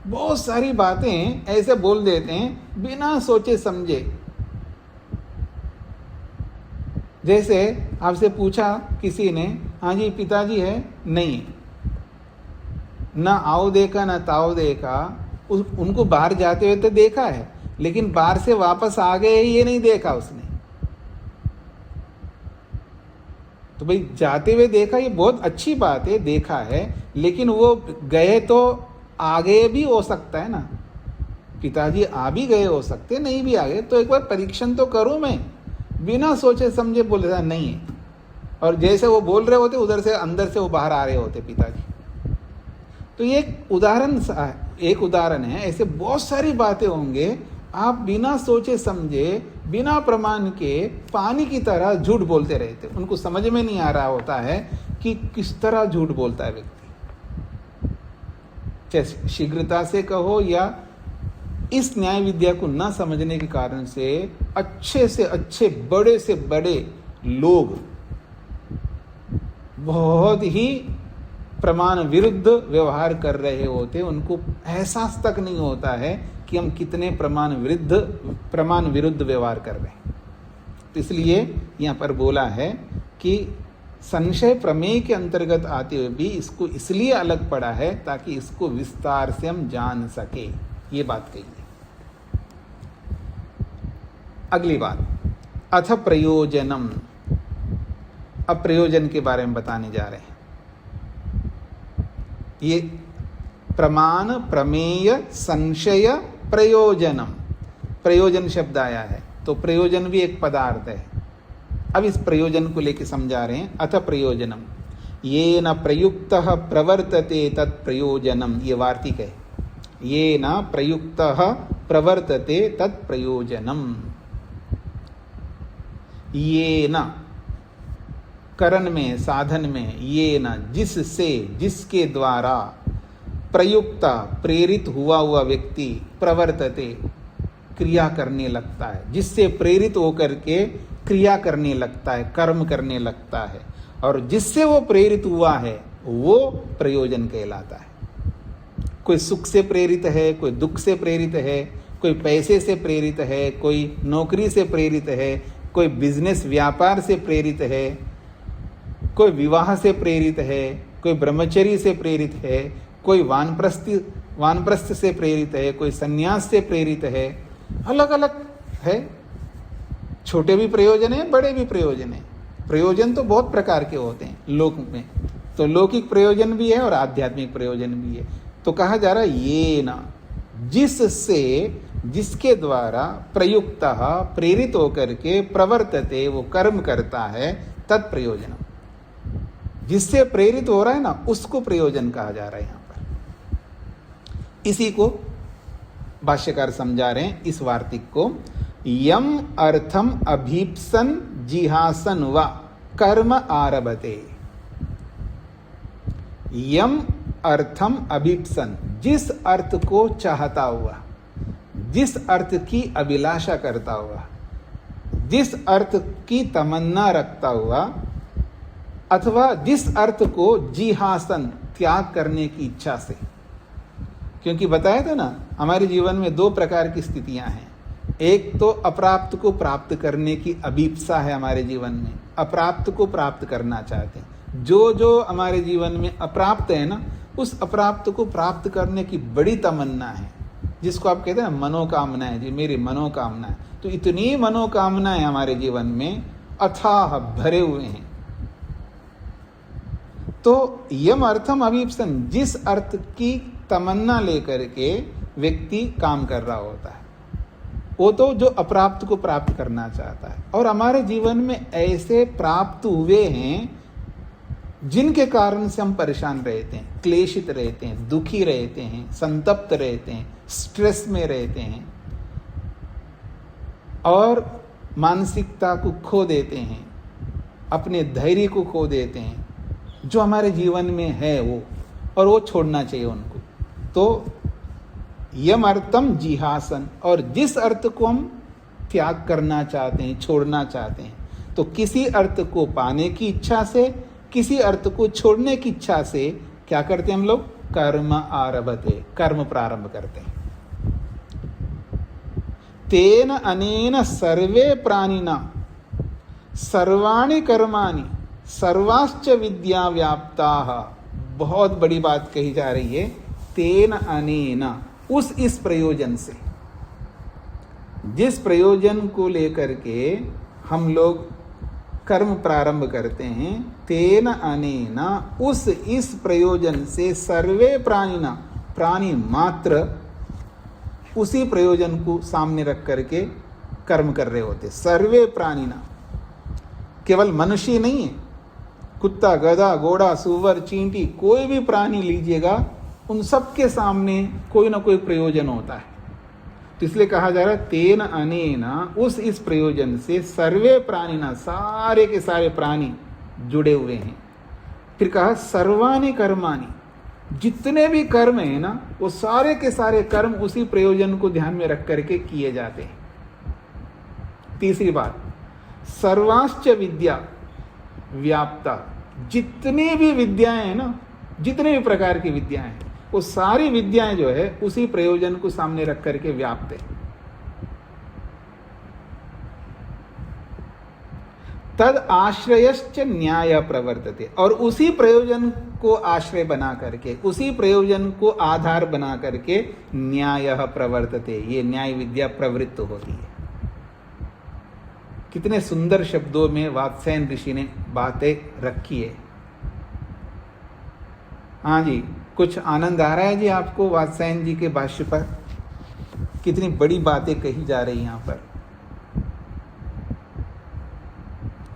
बहुत सारी बातें ऐसे बोल देते हैं बिना सोचे समझे। जैसे आपसे पूछा किसी ने, हाँ जी पिताजी है, नहीं, ना आओ देखा ना ताओ देखा। उनको बाहर जाते हुए तो देखा है, लेकिन बाहर से वापस आ गए ये नहीं देखा उसने। तो भाई जाते हुए देखा, ये बहुत अच्छी बात है, देखा है, लेकिन वो गए तो आगे भी हो सकता है ना। पिताजी आ भी गए हो सकते, नहीं भी आ गए, तो एक बार परीक्षण तो करूं मैं। बिना सोचे समझे बोल रहा नहीं है, और जैसे वो बोल रहे होते उधर से अंदर से वो बाहर आ रहे होते पिताजी। तो ये एक उदाहरण है। ऐसे बहुत सारी बातें होंगे, आप बिना सोचे समझे, बिना प्रमाण के पानी की तरह झूठ बोलते रहते। उनको समझ में नहीं आ रहा होता है कि किस तरह झूठ बोलता है व्यक्ति, चाहे शीघ्रता से कहो या इस न्याय विद्या को न समझने के कारण से अच्छे बड़े से बड़े लोग बहुत ही प्रमाण विरुद्ध व्यवहार कर रहे होते, उनको एहसास तक नहीं होता है कि हम कितने प्रमाण विरुद्ध व्यवहार कर रहे हैं। तो इसलिए यहाँ पर बोला है कि संशय प्रमेय के अंतर्गत आते हुए भी इसको इसलिए अलग पड़ा है ताकि इसको विस्तार से हम जान सके, ये बात कही है। अगली बात, अथ प्रयोजनम। अब प्रयोजन के बारे में बताने जा रहे हैं। ये प्रमाण, प्रमेय, संशय, प्रयोजनम, प्रयोजन शब्द आया है, तो प्रयोजन भी एक पदार्थ है। अब इस प्रयोजन को लेकर समझा रहे हैं। अथ प्रयोजनम येन प्रयुक्तः प्रवर्तते तत् प्रयोजनम, ये वार्तिक है। येन प्रयुक्तः प्रवर्तते तत् प्रयोजनम। येन करण में, साधन में, येन जिससे, जिसके द्वारा, प्रयुक्त प्रेरित हुआ व्यक्ति, प्रवर्तते क्रिया करने लगता है, जिससे प्रेरित होकर के क्रिया करने लगता है, कर्म करने लगता है, और जिससे वो प्रेरित हुआ है वो प्रयोजन कहलाता है। कोई सुख से प्रेरित है, कोई दुख से प्रेरित है, कोई पैसे से प्रेरित है, कोई नौकरी से प्रेरित है, कोई बिजनेस व्यापार से प्रेरित है, कोई विवाह से प्रेरित है, कोई ब्रह्मचर्य से प्रेरित है, कोई वानप्रस्थ से प्रेरित है, कोई संन्यास से प्रेरित है, अलग अलग है। छोटे भी प्रयोजन है, बड़े भी प्रयोजन है। प्रयोजन तो बहुत प्रकार के होते हैं लोक में, तो लौकिक प्रयोजन भी है और आध्यात्मिक प्रयोजन भी है। तो कहा जा रहा है ये ना, जिससे, जिसके द्वारा, प्रयुक्त प्रेरित होकर के, प्रवर्तते वो कर्म करता है, तत्प्रयोजन, जिससे प्रेरित हो रहा है ना, उसको प्रयोजन कहा जा रहा है। यहां पर इसी को भाष्यकार समझा रहे हैं इस वार्तिक को। यम अर्थम अभीप्सन जिहासन व कर्म आरभते। यम अर्थम अभीप्सन, जिस अर्थ को चाहता हुआ, जिस अर्थ की अभिलाषा करता हुआ, जिस अर्थ की तमन्ना रखता हुआ, अथवा जिस अर्थ को जिहासन, त्याग करने की इच्छा से। क्योंकि बताया था ना, हमारे जीवन में दो प्रकार की स्थितियां हैं। एक तो अप्राप्त को प्राप्त करने की अभीप्सा है हमारे जीवन में, अप्राप्त को प्राप्त करना चाहते हैं। जो हमारे जीवन में अप्राप्त है ना, उस अप्राप्त को प्राप्त करने की बड़ी तमन्ना है, जिसको आप कहते हैं ना मनोकामना है, जी मेरी मनोकामना है। तो इतनी मनोकामनाएं हमारे जीवन में अथाह भरे हुए हैं। तो यम अर्थम अभीप्सन, जिस अर्थ की तमन्ना लेकर के व्यक्ति काम कर रहा होता है, वो तो जो अप्राप्त को प्राप्त करना चाहता है। और हमारे जीवन में ऐसे प्राप्त हुए हैं जिनके कारण से हम परेशान रहते हैं, क्लेशित रहते हैं, दुखी रहते हैं, संतप्त रहते हैं, स्ट्रेस में रहते हैं, और मानसिकता को खो देते हैं, अपने धैर्य को खो देते हैं, जो हमारे जीवन में है वो, और वो छोड़ना चाहिए उनको। तो यम अर्थम जिहासन, और जिस अर्थ को हम त्याग करना चाहते हैं, छोड़ना चाहते हैं, तो किसी अर्थ को पाने की इच्छा से, किसी अर्थ को छोड़ने की इच्छा से क्या करते हैं हम लोग? कर्म आरभते, कर्म प्रारंभ करते हैं। तेन अनेन सर्वे प्राणिना सर्वाणि कर्माणि सर्वाश्च विद्या व्याप्ताः। बहुत बड़ी बात कही जा रही है। तेन अनेन, इस प्रयोजन से, जिस प्रयोजन को लेकर के हम लोग कर्म प्रारंभ करते हैं, तेन अनेन, इस प्रयोजन से सर्वे प्राणिना, प्राणी मात्र उसी प्रयोजन को सामने रख करके कर्म कर रहे होते। सर्वे प्राणिना, केवल मनुष्य नहीं है, कुत्ता, गधा, घोड़ा, सूअर, चींटी, कोई भी प्राणी लीजिएगा, उन सब के सामने कोई ना कोई प्रयोजन होता है। तो इसलिए कहा जा रहा है तेन अनेना, इस प्रयोजन से सर्वे प्राणिना, सारे के सारे प्राणी जुड़े हुए हैं। फिर कहा सर्वाणि कर्माणि, जितने भी कर्म है ना, वो सारे के सारे कर्म उसी प्रयोजन को ध्यान में रख करके किए जाते हैं। तीसरी बात, सर्वाश्च विद्या व्याप्ता, जितनी भी विद्याएं हैं ना, जितने भी प्रकार की विद्याएं हैं, वो सारी विद्याएं जो है उसी प्रयोजन को सामने रख करके व्याप्त है। तद आश्रयश्च न्याय प्रवर्तते, और उसी प्रयोजन को आश्रय बना करके, उसी प्रयोजन को आधार बना करके न्याय प्रवर्तते, ये न्याय विद्या प्रवृत्त होती है। कितने सुंदर शब्दों में वात्स्यायन ऋषि ने बातें रखी है। हाँ जी, कुछ आनंद आ रहा है जी आपको वात्स्यायन जी के भाष्य पर? कितनी बड़ी बातें कही जा रही यहाँ पर।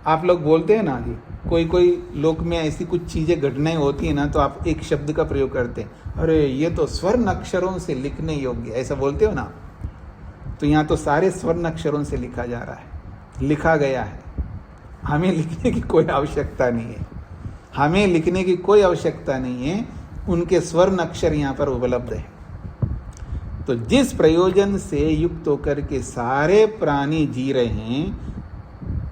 आप लोग बोलते हैं ना जी, कोई कोई लोक में ऐसी कुछ चीजें घटनाएं होती है ना, तो आप एक शब्द का प्रयोग करते हैं, अरे ये तो स्वर्ण अक्षरों से लिखने योग्य, ऐसा बोलते हो ना। तो यहाँ तो सारे स्वर्ण अक्षरों से लिखा जा रहा है, लिखा गया है। हमें लिखने की कोई आवश्यकता नहीं है, हमें लिखने की कोई आवश्यकता नहीं है, उनके स्वर्ण अक्षर यहाँ पर उपलब्ध है। तो जिस प्रयोजन से युक्त होकर के सारे प्राणी जी रहे हैं,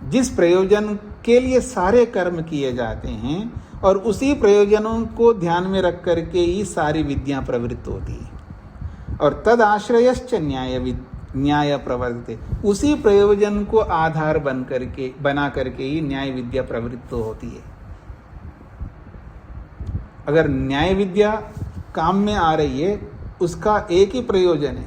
जिस प्रयोजन के लिए सारे कर्म किए जाते हैं, और उसी प्रयोजनों को ध्यान में रख करके ही सारी विद्या प्रवृत्त होती है। और तद आश्रयश्च न्याय प्रवर्तते, उसी प्रयोजन को आधार बना करके ही न्याय विद्या प्रवृत्त होती है। अगर न्याय विद्या काम में आ रही है, उसका एक ही प्रयोजन है,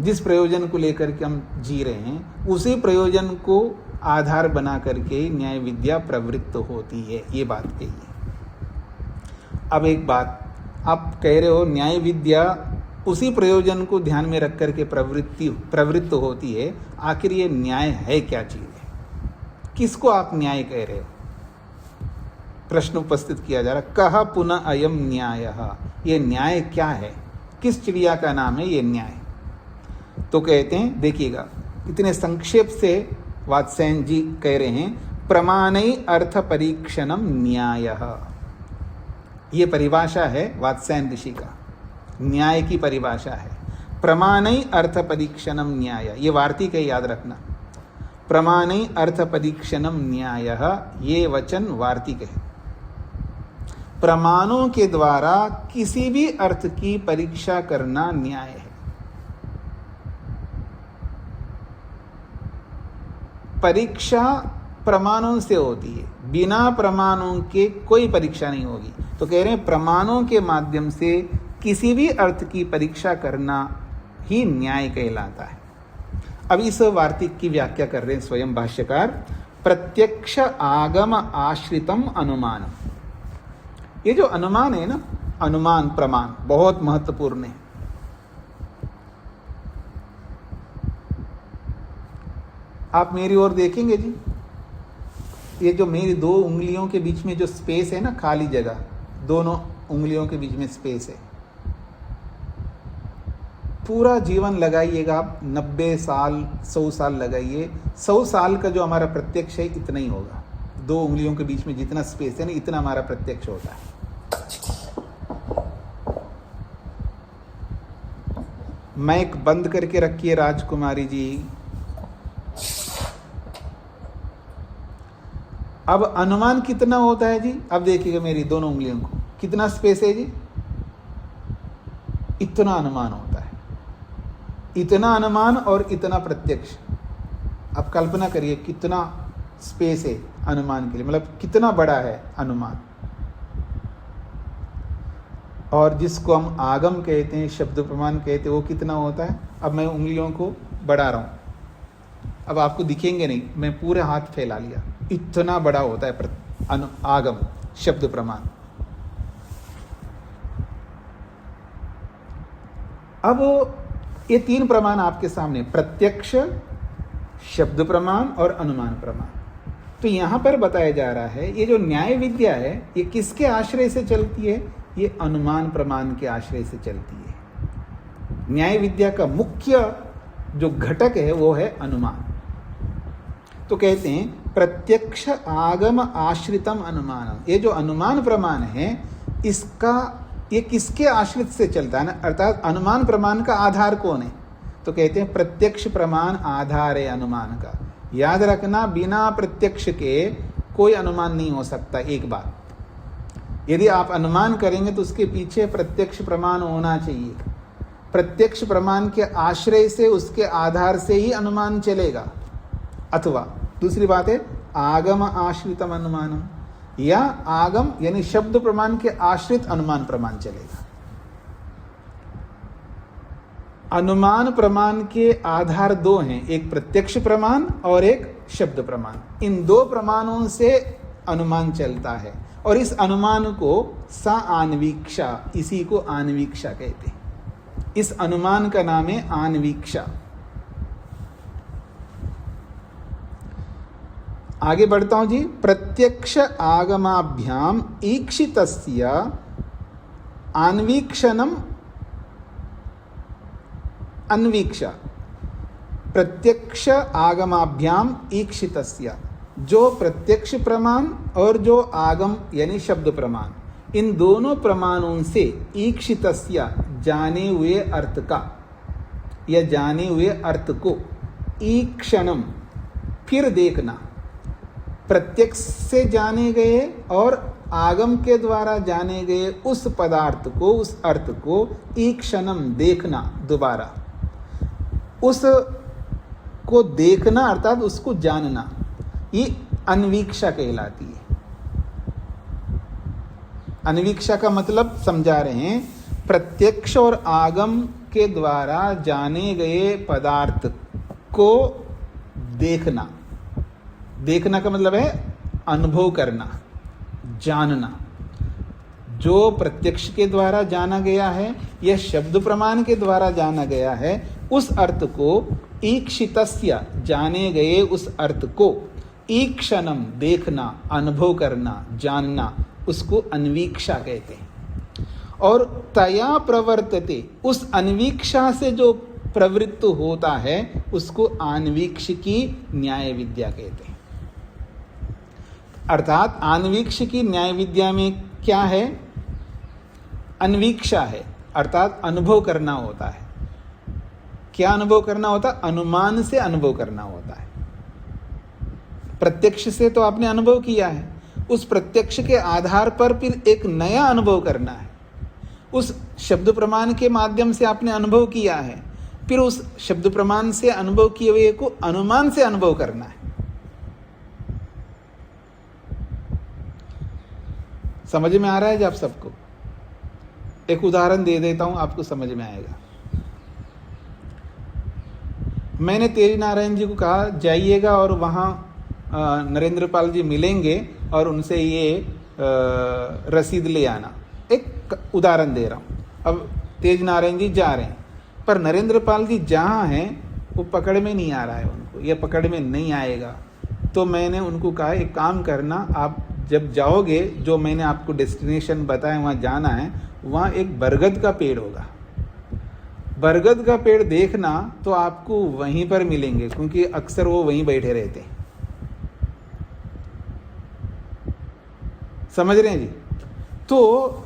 जिस प्रयोजन को लेकर के हम जी रहे हैं, उसी प्रयोजन को आधार बना करके न्याय विद्या प्रवृत्त होती है। ये बात कही है। अब एक बात, आप कह रहे हो न्याय विद्या उसी प्रयोजन को ध्यान में रख करके प्रवृत्त होती है। आखिर ये न्याय है क्या चीज है? किसको आप न्याय कह रहे हो? प्रश्न उपस्थित किया जा रहा, कहा पुनः अयम न्यायः, ये न्याय क्या है? किस चिड़िया का नाम है ये न्याय? तो कहते हैं, देखिएगा इतने संक्षेप से वात्स्यायन जी कह रहे हैं, प्रमाणै अर्थ परीक्षणम न्यायः। ये परिभाषा है वात्स्यायन ऋषि का, न्याय की परिभाषा है। प्रमाणै अर्थ परीक्षणम न्याय, ये वार्तिक है, याद रखना। प्रमाणै अर्थ परीक्षणम न्यायः, ये वचन वार्तिक है। प्रमाणों के द्वारा किसी भी अर्थ की परीक्षा करना न्याय है। परीक्षा प्रमाणों से होती है, बिना प्रमाणों के कोई परीक्षा नहीं होगी। तो कह रहे हैं प्रमाणों के माध्यम से किसी भी अर्थ की परीक्षा करना ही न्याय कहलाता है। अब इस वार्तिक की व्याख्या कर रहे हैं स्वयं भाष्यकार, प्रत्यक्ष आगम आश्रितम अनुमान। ये जो अनुमान है ना, अनुमान प्रमाण बहुत महत्वपूर्ण है। आप मेरी ओर देखेंगे जी, ये जो मेरी दो उंगलियों के बीच में जो स्पेस है ना, खाली जगह, दोनों उंगलियों के बीच में स्पेस है, पूरा जीवन लगाइएगा आप, 90 साल 100 साल लगाइए, 100 साल का जो हमारा प्रत्यक्ष है इतना ही होगा। दो उंगलियों के बीच में जितना स्पेस है ना, इतना हमारा प्रत्यक्ष होता है। माइक बंद करके रखिए राजकुमारी जी। अब अनुमान कितना होता है जी? अब देखिएगा मेरी दोनों उंगलियों को, कितना स्पेस है जी? इतना अनुमान होता है, इतना अनुमान और इतना प्रत्यक्ष। अब कल्पना करिए कितना स्पेस है अनुमान के लिए, मतलब कितना बड़ा है अनुमान। और जिसको हम आगम कहते हैं, शब्द प्रमाण कहते हैं, वो कितना होता है? अब मैं उंगलियों को बढ़ा रहा हूं, अब आपको दिखेंगे नहीं, मैं पूरे हाथ फैला लिया, इतना बड़ा होता है आगम शब्द प्रमाण। अब ये तीन प्रमाण आपके सामने, प्रत्यक्ष, शब्द प्रमाण और अनुमान प्रमाण। तो यहां पर बताया जा रहा है ये जो न्याय विद्या है, ये किसके आश्रय से चलती है? ये अनुमान प्रमाण के आश्रय से चलती है। न्याय विद्या का मुख्य जो घटक है वो है अनुमान। तो कहते हैं प्रत्यक्ष आगम आश्रितम अनुमान। ये जो अनुमान प्रमाण है इसका ये किसके आश्रित से चलता है ना, अर्थात अनुमान प्रमाण का आधार कौन है? तो कहते हैं प्रत्यक्ष प्रमाण आधार है अनुमान का। याद रखना, बिना प्रत्यक्ष के कोई अनुमान नहीं हो सकता। एक बात, यदि आप अनुमान करेंगे तो उसके पीछे प्रत्यक्ष प्रमाण होना चाहिए। प्रत्यक्ष प्रमाण के आश्रय से, उसके आधार से ही अनुमान चलेगा। अथवा दूसरी बात है आगम आश्रितम अनुमानम, या आगम यानी शब्द प्रमाण के आश्रित अनुमान प्रमाण चलेगा। अनुमान प्रमाण के आधार दो हैं, एक प्रत्यक्ष प्रमाण और एक शब्द प्रमाण। इन दो प्रमाणों से अनुमान चलता है, और इस अनुमान को सा आन्वीक्षा, इसी को आन्वीक्षा कहते हैं। इस अनुमान का नाम है आन्वीक्षा। आगे बढ़ता हूं जी। प्रत्यक्ष आगमाभ्याम ईक्षितस्य आन्वीक्षणम अन्वीक्षा। प्रत्यक्ष आगमाभ्याम ईक्षितस्य, जो प्रत्यक्ष प्रमाण और जो आगम यानी शब्द प्रमाण, इन दोनों प्रमाणों से ईक्षितस्य जाने हुए अर्थ का या जाने हुए अर्थ को, ईक्षणम फिर देखना, प्रत्यक्ष से जाने गए और आगम के द्वारा जाने गए उस पदार्थ को, उस अर्थ को ईक्षणम देखना, दोबारा उस को देखना अर्थात उसको जानना, ये अन्वीक्षा कहलाती है। अन्वीक्षा का मतलब समझा रहे हैं, प्रत्यक्ष और आगम के द्वारा जाने गए पदार्थ को देखना। देखना का मतलब है अनुभव करना, जानना। जो प्रत्यक्ष के द्वारा जाना गया है या शब्द प्रमाण के द्वारा जाना गया है, उस अर्थ को ईक्षितस्य जाने गए उस अर्थ को ईक्षणम देखना, अनुभव करना, जानना, उसको अन्वीक्षा कहते हैं। और तया प्रवर्तते, उस अन्वीक्षा से जो प्रवृत्त होता है उसको आन्वीक्षिकी न्याय विद्या कहते हैं। अर्थात आन्वीक्षिकी न्याय विद्या में क्या है? अन्वीक्षा है, अर्थात अनुभव करना होता है। क्या अनुभव करना होता? अनुमान से अनुभव करना होता है। प्रत्यक्ष से तो आपने अनुभव किया है, उस प्रत्यक्ष के आधार पर फिर एक नया अनुभव करना है। उस शब्द प्रमाण के माध्यम से आपने अनुभव किया है, फिर उस शब्द प्रमाण से अनुभव किए हुए को अनुमान से अनुभव करना है। समझ में आ रहा है जी आप सबको? एक उदाहरण दे देता हूं, आपको समझ में आएगा। मैंने तेज नारायण जी को कहा जाइएगा और वहाँ नरेंद्र पाल जी मिलेंगे और उनसे ये रसीद ले आना। एक उदाहरण दे रहा हूँ। अब तेज नारायण जी जा रहे हैं, पर नरेंद्र पाल जी जहाँ हैं वो पकड़ में नहीं आ रहा है उनको, ये पकड़ में नहीं आएगा। तो मैंने उनको कहा एक काम करना, आप जब जाओगे जो मैंने आपको डेस्टिनेशन बताया वहाँ जाना है, वहाँ एक बरगद का पेड़ होगा। बरगद का पेड़ देखना तो आपको वहीं पर मिलेंगे, क्योंकि अक्सर वो वहीं बैठे रहते हैं। समझ रहे हैं जी? तो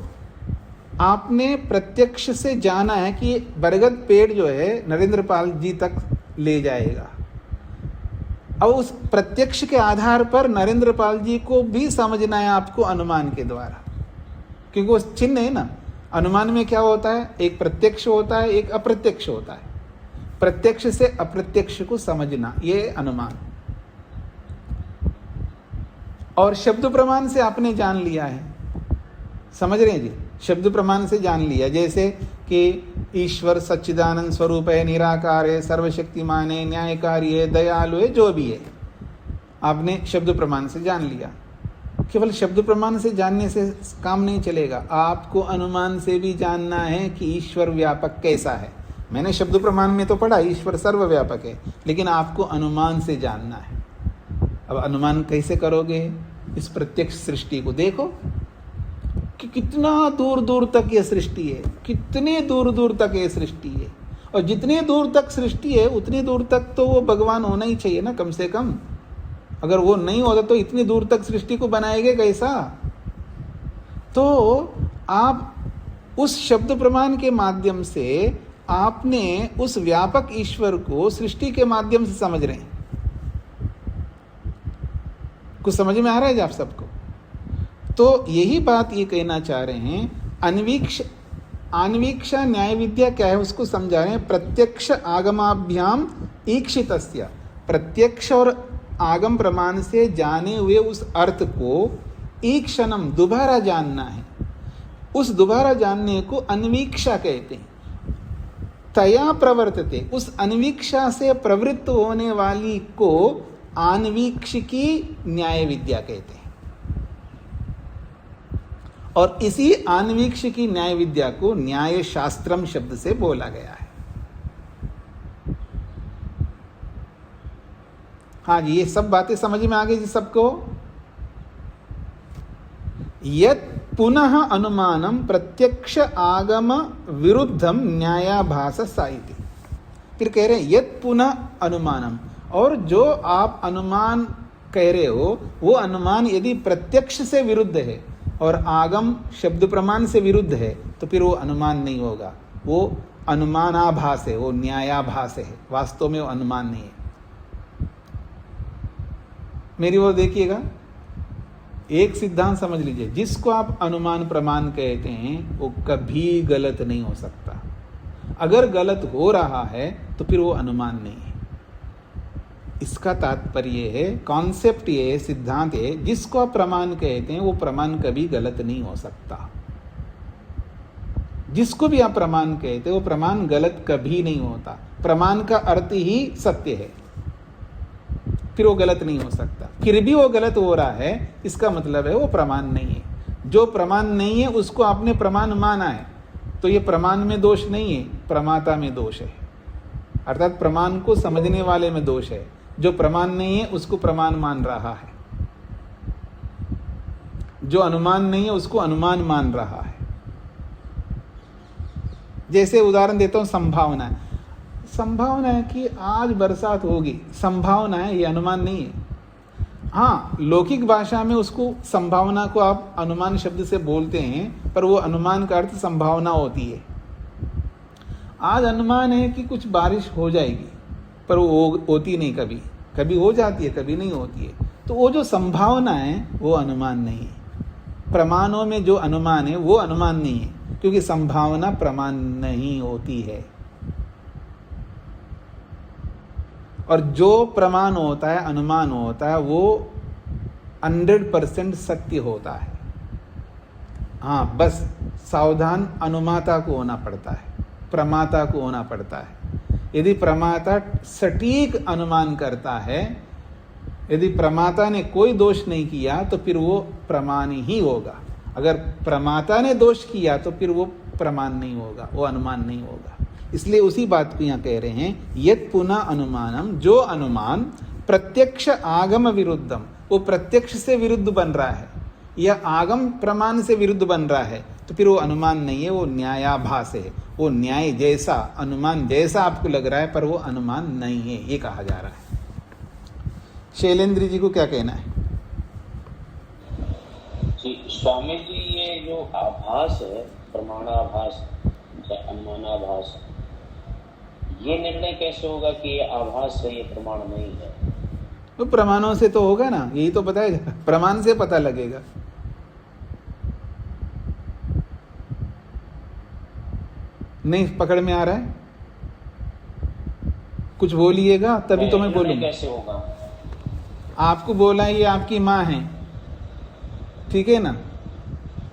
आपने प्रत्यक्ष से जाना है कि बरगद पेड़ जो है नरेंद्र पाल जी तक ले जाएगा। अब उस प्रत्यक्ष के आधार पर नरेंद्र पाल जी को भी समझना है आपको अनुमान के द्वारा, क्योंकि वो चिन्ह है ना। अनुमान में क्या होता है? एक प्रत्यक्ष होता है, एक अप्रत्यक्ष होता है। प्रत्यक्ष से अप्रत्यक्ष को समझना, ये अनुमान। और शब्द प्रमाण से आपने जान लिया है, समझ रहे हैं जी? शब्द प्रमाण से जान लिया, जैसे कि ईश्वर सच्चिदानंद स्वरूप है, निराकार है, सर्वशक्तिमान है, न्यायकारी है, दयालु है, जो भी है आपने शब्द प्रमाण से जान लिया। केवल शब्द प्रमाण से जानने से काम नहीं चलेगा, आपको अनुमान से भी जानना है कि ईश्वर व्यापक कैसा है। मैंने शब्द प्रमाण में तो पढ़ा ईश्वर सर्वव्यापक है, लेकिन आपको अनुमान से जानना है। अब अनुमान कैसे करोगे? इस प्रत्यक्ष सृष्टि को देखो कि कितना दूर दूर तक ये सृष्टि है, कितने दूर दूर तक ये सृष्टि है। और जितने दूर तक सृष्टि है उतनी दूर तक तो वो भगवान होना ही चाहिए ना, कम से कम। अगर वो नहीं होता तो इतनी दूर तक सृष्टि को बनाएंगे कैसा? तो आप उस शब्द प्रमाण के माध्यम से आपने उस व्यापक ईश्वर को सृष्टि के माध्यम से समझ रहे हैं। कुछ समझ में आ रहा है जी आप सबको? तो यही बात ये कहना चाह रहे हैं। अन्वीक्षा न्याय विद्या क्या है उसको समझा रहे हैं। प्रत्यक्ष आगमाभ्याम ईक्षितस्य, प्रत्यक्ष और आगम प्रमाण से जाने हुए उस अर्थ को ईक्षणम दोबारा जानना है। उस दोबारा जानने को अन्वीक्षा कहते हैं। तया प्रवर्तते, उस अन्वीक्षा से प्रवृत्त होने वाली को आन्वीक्षिकी न्याय विद्या कहते हैं। और इसी आन्वीक्षिकी न्याय विद्या को न्याय शास्त्रम शब्द से बोला गया है। हाँ जी, ये सब बातें समझ में आ गई जी सबको? यत् पुनः अनुमानम प्रत्यक्ष आगम विरुद्धम न्यायाभास साइति। फिर कह रहे हैं यत् पुनः अनुमानम, और जो आप अनुमान कह रहे हो वो अनुमान यदि प्रत्यक्ष से विरुद्ध है और आगम शब्द प्रमाण से विरुद्ध है तो फिर वो अनुमान नहीं होगा, वो अनुमानाभास है, वो न्यायाभास है, वास्तव में वो अनुमान नहीं है। मेरी ओर देखिएगा, एक सिद्धांत समझ लीजिए, जिसको आप अनुमान प्रमाण कहते हैं वो कभी गलत नहीं हो सकता। अगर गलत हो रहा है तो फिर वो अनुमान नहीं है। इसका तात्पर्य है, कॉन्सेप्ट ये सिद्धांत है, जिसको आप प्रमाण कहते हैं वो प्रमाण कभी गलत नहीं हो सकता। जिसको भी आप प्रमाण कहते हैं वो प्रमाण गलत कभी नहीं होता। प्रमाण का अर्थ ही सत्य है, फिर वो गलत नहीं हो सकता। फिर भी वो गलत हो रहा है, इसका मतलब है वो प्रमाण नहीं है। जो प्रमाण नहीं है उसको आपने प्रमाण माना है, तो ये प्रमाण में दोष नहीं है, प्रमाता में दोष है। अर्थात प्रमाण को समझने वाले में दोष है। जो प्रमाण नहीं है उसको प्रमाण मान रहा है, जो अनुमान नहीं है उसको अनुमान मान रहा है। जैसे उदाहरण देता हूं, संभावना है। संभावना है कि आज बरसात होगी, संभावना है, ये अनुमान नहीं है। हाँ, लौकिक भाषा में उसको संभावना को आप अनुमान शब्द से बोलते हैं, पर वो अनुमान का अर्थ संभावना होती है। आज अनुमान है कि कुछ बारिश हो जाएगी, पर वो होती नहीं, कभी कभी हो जाती है, कभी नहीं होती है। तो वो जो संभावना है वो अनुमान नहीं है। प्रमाणों में जो अनुमान है वो अनुमान नहीं है, क्योंकि संभावना प्रमाण नहीं होती है। और जो प्रमाण होता है, अनुमान होता है, वो 100% सत्य होता है। हाँ, बस सावधान अनुमाता को होना पड़ता है, प्रमाता को होना पड़ता है। यदि प्रमाता सटीक अनुमान करता है, यदि प्रमाता ने कोई दोष नहीं किया तो फिर वो प्रमाण ही होगा। अगर प्रमाता ने दोष किया तो फिर वो प्रमाण नहीं होगा, वो अनुमान नहीं होगा। इसलिए उसी बात को यहाँ कह रहे हैं, यत् पुनः अनुमानम, जो अनुमान प्रत्यक्ष आगम विरुद्धम, वो प्रत्यक्ष से विरुद्ध बन रहा है या आगम प्रमाण से विरुद्ध बन रहा है, तो फिर वो अनुमान नहीं है, वो न्यायाभास है। वो न्याय जैसा, अनुमान जैसा आपको लग रहा है, पर वो अनुमान नहीं है, ये कहा जा रहा है। शैलेंद्र जी को क्या कहना है? जी स्वामी जी, ये जो आभास है, प्रमाणाभास, अनुमानाभास, ये निर्णय कैसे होगा कि ये आभास है, ये प्रमाण नहीं है? तो प्रमाणों से तो होगा ना, यही तो बताएगा, प्रमाण से पता लगेगा। नहीं पकड़ में आ रहा है? कुछ बोलिएगा तभी तो मैं बोलूंगा। कैसे होगा? आपको बोला है ये आपकी माँ है, ठीक है ना?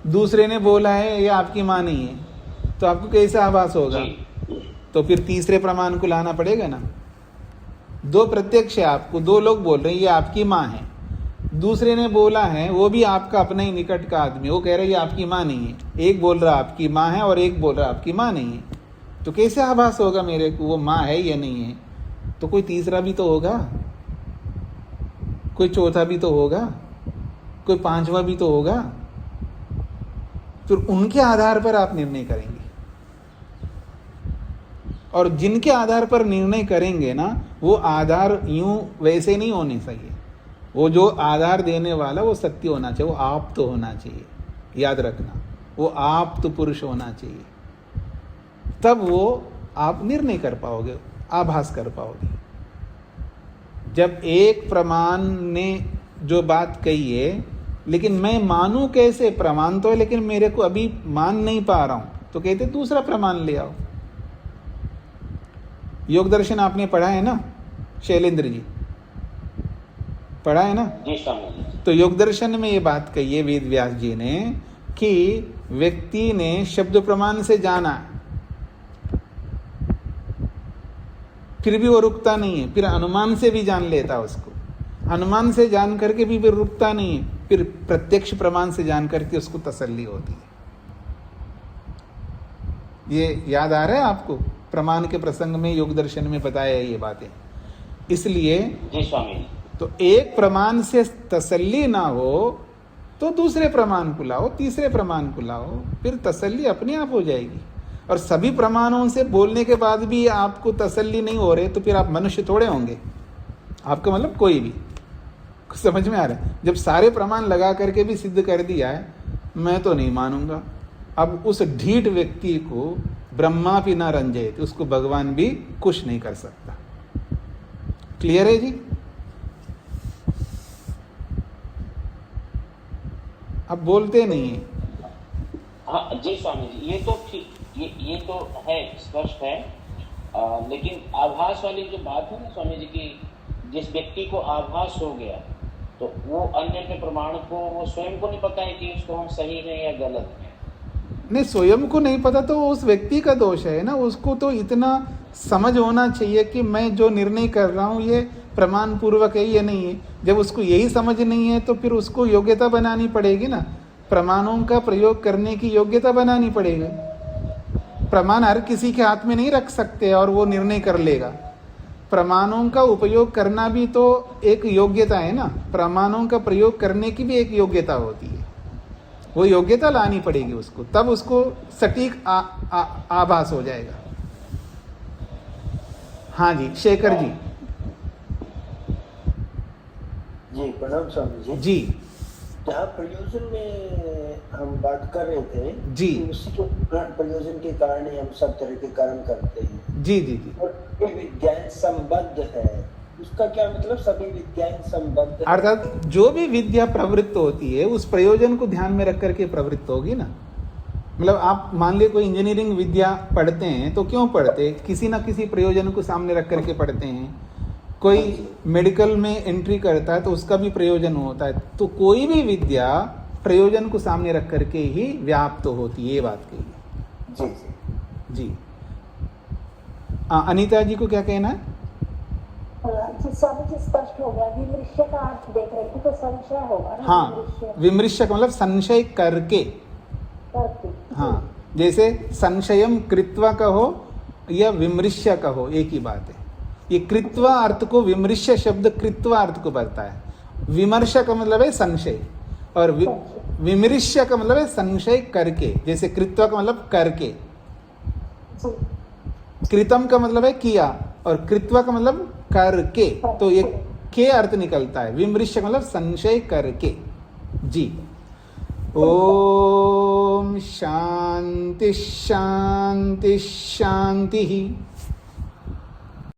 दूसरे ने बोला है ये आपकी माँ नहीं है, तो आपको कैसे आभास होगा? तो फिर तीसरे प्रमाण को लाना पड़ेगा ना। दो प्रत्यक्ष है, आपको दो लोग बोल रहे हैं ये आपकी माँ है, दूसरे ने बोला है, वो भी आपका अपना ही निकट का आदमी, वो कह रहा है ये आपकी माँ नहीं है। एक बोल रहा आपकी माँ है और एक बोल रहा आपकी माँ नहीं है, तो कैसे आभास होगा मेरे को वो माँ है या नहीं है? तो कोई तीसरा भी तो होगा, कोई चौथा भी तो होगा, कोई पांचवा भी तो होगा। फिर उनके आधार पर आप निर्णय करेंगे, और जिनके आधार पर निर्णय करेंगे ना, वो आधार यूं वैसे नहीं होने चाहिए। वो जो आधार देने वाला वो सत्य होना चाहिए, वो आप तो होना चाहिए। याद रखना, वो आप तो पुरुष होना चाहिए, तब वो आप निर्णय कर पाओगे, आभास कर पाओगे। जब एक प्रमाण ने जो बात कही है, लेकिन मैं मानूं कैसे, प्रमाण तो है लेकिन मेरे को अभी मान नहीं पा रहा हूं, तो कहते दूसरा प्रमाण ले आओ। योग दर्शन आपने पढ़ा है ना शैलेंद्र जी, पढ़ा है ना? जी स्वामी जी। तो योग दर्शन में ये बात कही है वेद व्यास जी ने कि व्यक्ति ने शब्द प्रमाण से जाना, फिर भी वो रुकता नहीं है, फिर अनुमान से भी जान लेता उसको, अनुमान से जान करके भी फिर रुकता नहीं है, फिर प्रत्यक्ष प्रमाण से जान करके उसको तसल्ली होती है। ये याद आ रहा है आपको? प्रमाण के प्रसंग में योग दर्शन में बताया है ये बातें। इसलिए जी स्वामी। तो एक प्रमाण से तसल्ली ना हो तो दूसरे प्रमाण को लाओ, तीसरे प्रमाण को लाओ, फिर तसल्ली अपने आप हो जाएगी। और सभी प्रमाणों से बोलने के बाद भी आपको तसल्ली नहीं हो रहे तो फिर आप मनुष्य थोड़े होंगे, आपका मतलब कोई भी। समझ में आ रहा है? जब सारे प्रमाण लगा करके भी सिद्ध कर दिया है, मैं तो नहीं मानूंगा, अब उस ढीठ व्यक्ति को ब्रह्मा भी ना रंजयते, उसको भगवान भी कुछ नहीं कर सकता। क्लियर है जी? अब बोलते नहीं है। हाँ जी स्वामी जी, ये तो ठीक, ये तो है, स्पष्ट है। लेकिन आभास वाली जो बात है ना स्वामी जी की, जिस व्यक्ति को आभास हो गया तो वो अन्य के प्रमाण को वो स्वयं को नहीं पता है कि उसको हम सही है या गलत है। नहीं, स्वयं को नहीं पता तो उस व्यक्ति का दोष है ना। उसको तो इतना समझ होना चाहिए कि मैं जो निर्णय कर रहा हूँ ये प्रमाण पूर्वक है, ये नहीं है। जब उसको यही समझ नहीं है तो फिर उसको योग्यता बनानी पड़ेगी ना, प्रमाणों का प्रयोग करने की योग्यता बनानी पड़ेगी। प्रमाण हर किसी के हाथ में नहीं रख सकते और वो निर्णय कर लेगा। प्रमाणों का उपयोग करना भी तो एक योग्यता है ना, प्रमाणों का प्रयोग करने की भी एक योग्यता होती है, वो योग्यता लानी पड़ेगी उसको, तब उसको सटीक आभास हो जाएगा। हाँ जी, शेखर जी। जी प्रणाम स्वामी जी। जी जहाँ प्रयोजन में हम बात कर रहे थे जी, उसी के प्रयोजन के कारण ही हम सब तरह के कर्म करते हैं। जी जी जी। और ये विद्याएं संबद्ध है, उसका क्या मतलब? सभी विद्याएं संबद्ध है, अर्थात जो भी विद्या प्रवृत्त होती है उस प्रयोजन को ध्यान में रख करके प्रवृत्त होगी ना। मतलब आप मान लीजिए कोई इंजीनियरिंग विद्या पढ़ते हैं तो क्यों पढ़ते? किसी ना किसी प्रयोजन को सामने रख करके पढ़ते हैं। कोई मेडिकल में एंट्री करता है तो उसका भी प्रयोजन होता है। तो कोई भी विद्या प्रयोजन को सामने रख करके ही व्याप्त होती है, ये बात कही जी जी जी। अनीता जी को क्या कहना है? स्वामी जी स्पष्ट हो गया। विमृश्य का अर्थ देख रहे थे तो संशय होगा ना। हाँ, विमृश्य का मतलब संशय करके। हाँ, जैसे संशयम कृत्वा कहो या विमृश्य कहो, एक ही बात है। ये कृत्वा अर्थ को, विमृश्य शब्द कृत्वा अर्थ को बढ़ता है। विमर्श का मतलब है संशय और विमृश्य का मतलब है संशय करके। जैसे कृत्वा का मतलब करके, कृतम का मतलब है किया और कृत्वा का मतलब करके, तो ये के अर्थ निकलता है। विमृश्य का मतलब संशय करके। जी। ओम शांति शांति शांति।